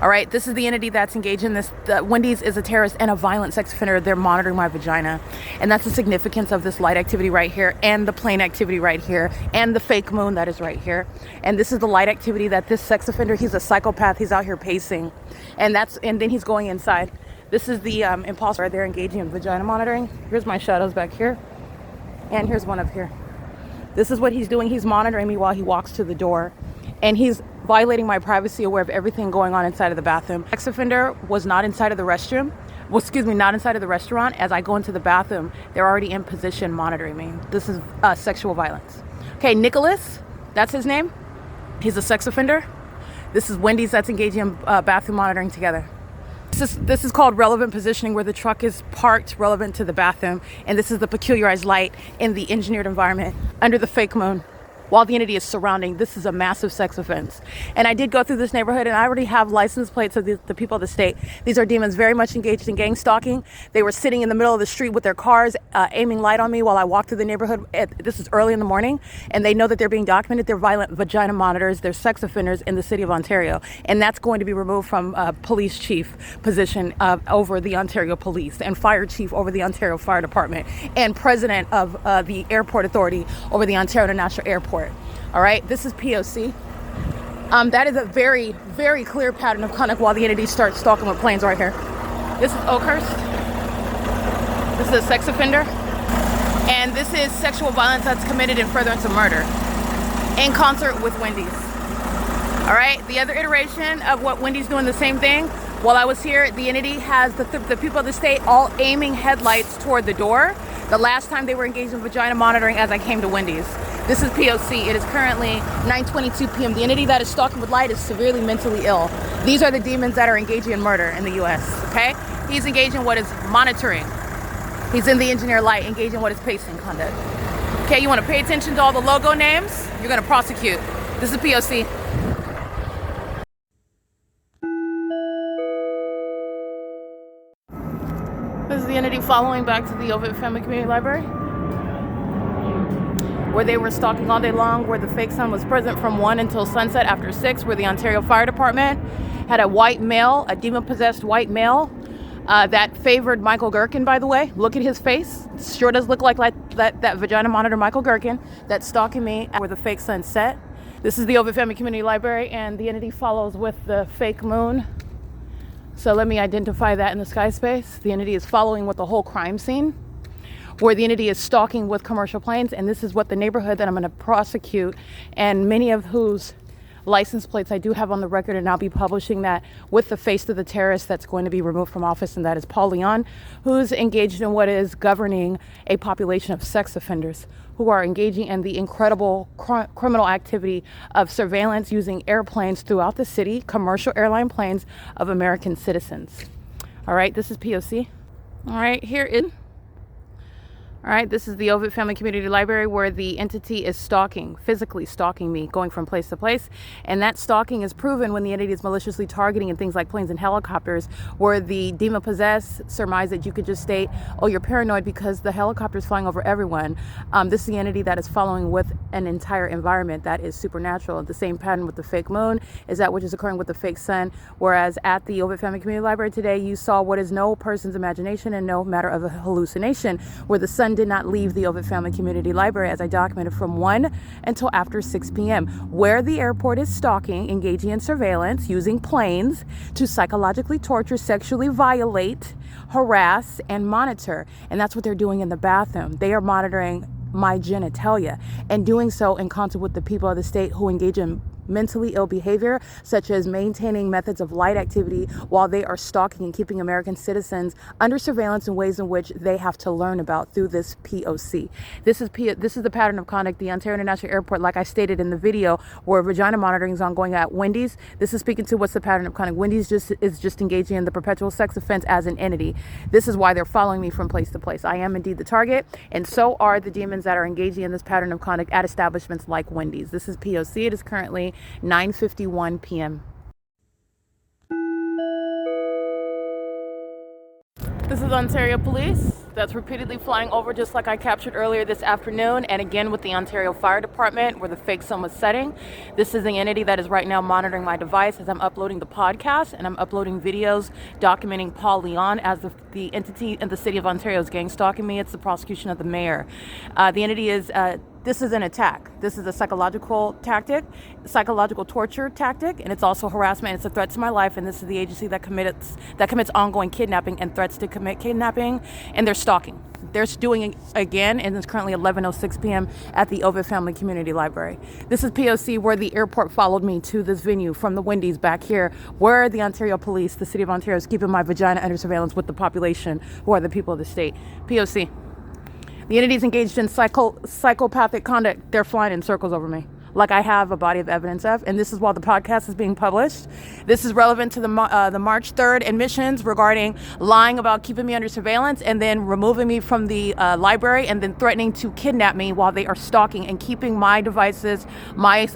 All right, this is the entity that's engaged in this. Wendy's is a terrorist and a violent sex offender. They're monitoring my vagina. And that's the significance of this light activity right here, and the plane activity right here, and the fake moon that is right here. And this is the light activity that this sex offender, he's a psychopath. He's out here pacing. And then he's going inside. This is the imposter. They're engaging in vagina monitoring. Here's my shadows back here. And here's one up here. This is what he's doing. He's monitoring me while he walks to the door. And he's violating my privacy, aware of everything going on inside of the bathroom. Sex offender was not inside of the restroom. Well, excuse me, not inside of the restaurant. As I go into the bathroom, they're already in position monitoring me. This is sexual violence. Okay, Nicholas, that's his name. He's a sex offender. This is Wendy's that's engaging in bathroom monitoring together. This is called relevant positioning, where the truck is parked relevant to the bathroom. And this is the peculiarized light in the engineered environment under the fake moon, while the entity is surrounding. This is a massive sex offense. And I did go through this neighborhood, and I already have license plates of the people of the state. These are demons very much engaged in gang stalking. They were sitting in the middle of the street with their cars, aiming light on me while I walked through the neighborhood. This is early in the morning, and they know that they're being documented. They're violent vagina monitors. They're sex offenders in the city of Ontario. And that's going to be removed from police chief position over the Ontario Police, and fire chief over the Ontario Fire Department, and president of the airport authority over the Ontario International Airport. All right, this is P.O.C. That is a very, very clear pattern of conduct while the entity starts stalking with planes right here. This is Oakhurst. This is a sex offender. And this is sexual violence that's committed in furtherance of murder in concert with Wendy's. All right, the other iteration of what Wendy's doing the same thing. While I was here, the entity has the people of the state all aiming headlights toward the door. The last time they were engaged in vagina monitoring as I came to Wendy's. This is P.O.C. It is currently 9:22 p.m. The entity that is stalking with light is severely mentally ill. These are the demons that are engaging in murder in the U.S., okay? He's engaged in what is monitoring. He's in the engineer light, engaging in what is pacing conduct. Okay, you want to pay attention to all the logo names? You're going to prosecute. This is P.O.C. This is the entity following back to the OVITT Family Community Library, where they were stalking all day long, where the fake sun was present from 1 until sunset after 6, where the Ontario Fire Department had a white male, a demon-possessed white male, that favored Michael Gerken, by the way. Look at his face. Sure does look like that vagina monitor Michael Gerken that's stalking me where the fake sun set. This is the OVITT Family Community Library, and the entity follows with the fake moon. So let me identify that in the sky space. The entity is following with the whole crime scene, where the entity is stalking with commercial planes. And this is what the neighborhood that I'm going to prosecute, and many of whose license plates I do have on the record, and I'll be publishing that with the face of the terrorist that's going to be removed from office, and that is Paul Leon, who's engaged in what is governing a population of sex offenders who are engaging in the incredible criminal activity of surveillance using airplanes throughout the city, commercial airline planes of American citizens. All right, this is P.O.C. All right, all right, this is the OVITT Family Community Library, where the entity is physically stalking me, going from place to place. And that stalking is proven when the entity is maliciously targeting in things like planes and helicopters, where the demon-possessed surmise that you could just state, oh, you're paranoid because the helicopter's flying over everyone. This is the entity that is following with an entire environment that is supernatural. The same pattern with the fake moon is that which is occurring with the fake sun, whereas at the OVITT Family Community Library today, you saw what is no person's imagination and no matter of a hallucination, where the sun did not leave the OVITT Family Community Library, as I documented, from 1 until after 6 p.m., where the airport is stalking, engaging in surveillance, using planes to psychologically torture, sexually violate, harass, and monitor. And that's what they're doing in the bathroom. They are monitoring my genitalia and doing so in concert with the people of the state who engage in mentally ill behavior, such as maintaining methods of light activity while they are stalking and keeping American citizens under surveillance in ways in which they have to learn about through this P.O.C. This is the pattern of conduct. The Ontario International Airport, like I stated in the video, where vagina monitoring is ongoing at Wendy's. This is speaking to what's the pattern of conduct. Wendy's is just engaging in the perpetual sex offense as an entity. This is why they're following me from place to place. I am indeed the target, and so are the demons that are engaging in this pattern of conduct at establishments like Wendy's. This is P.O.C. It is currently 9:51 p.m. This is Ontario Police that's repeatedly flying over, just like I captured earlier this afternoon, and again with the Ontario Fire Department, where the fake sun was setting. This is the entity that is right now monitoring my device as I'm uploading the podcast, and I'm uploading videos documenting Paul Leon as the entity in the city of Ontario is gang stalking me. It's the prosecution of the mayor. The entity is this is an attack. This is a psychological tactic, psychological torture tactic, and it's also harassment. It's a threat to my life, and this is the agency that commits ongoing kidnapping and threats to commit kidnapping, and they're stalking. They're doing it again, and it's currently 11:06 p.m. at the OVITT Family Community Library. This is P.O.C., where the airport followed me to this venue from the Wendy's back here, where the Ontario Police, the city of Ontario, is keeping my vagina under surveillance with the population, who are the people of the state. P.O.C. The entity's engaged in psychopathic conduct. They're flying in circles over me, like I have a body of evidence of, and this is while the podcast is being published. This is relevant to the March 3rd admissions regarding lying about keeping me under surveillance and then removing me from the library and then threatening to kidnap me while they are stalking and keeping my devices, my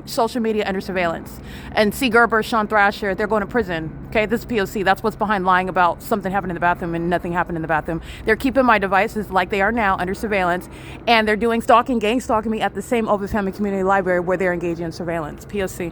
social media under surveillance. And C. Gerber, Sean Thrasher, they're going to prison. Okay, this is P.O.C. That's what's behind lying about something happened in the bathroom and nothing happened in the bathroom. They're keeping my devices like they are now under surveillance, and they're doing gang stalking me at the same OVITT Family Community Library where they're engaging in surveillance. P.O.C.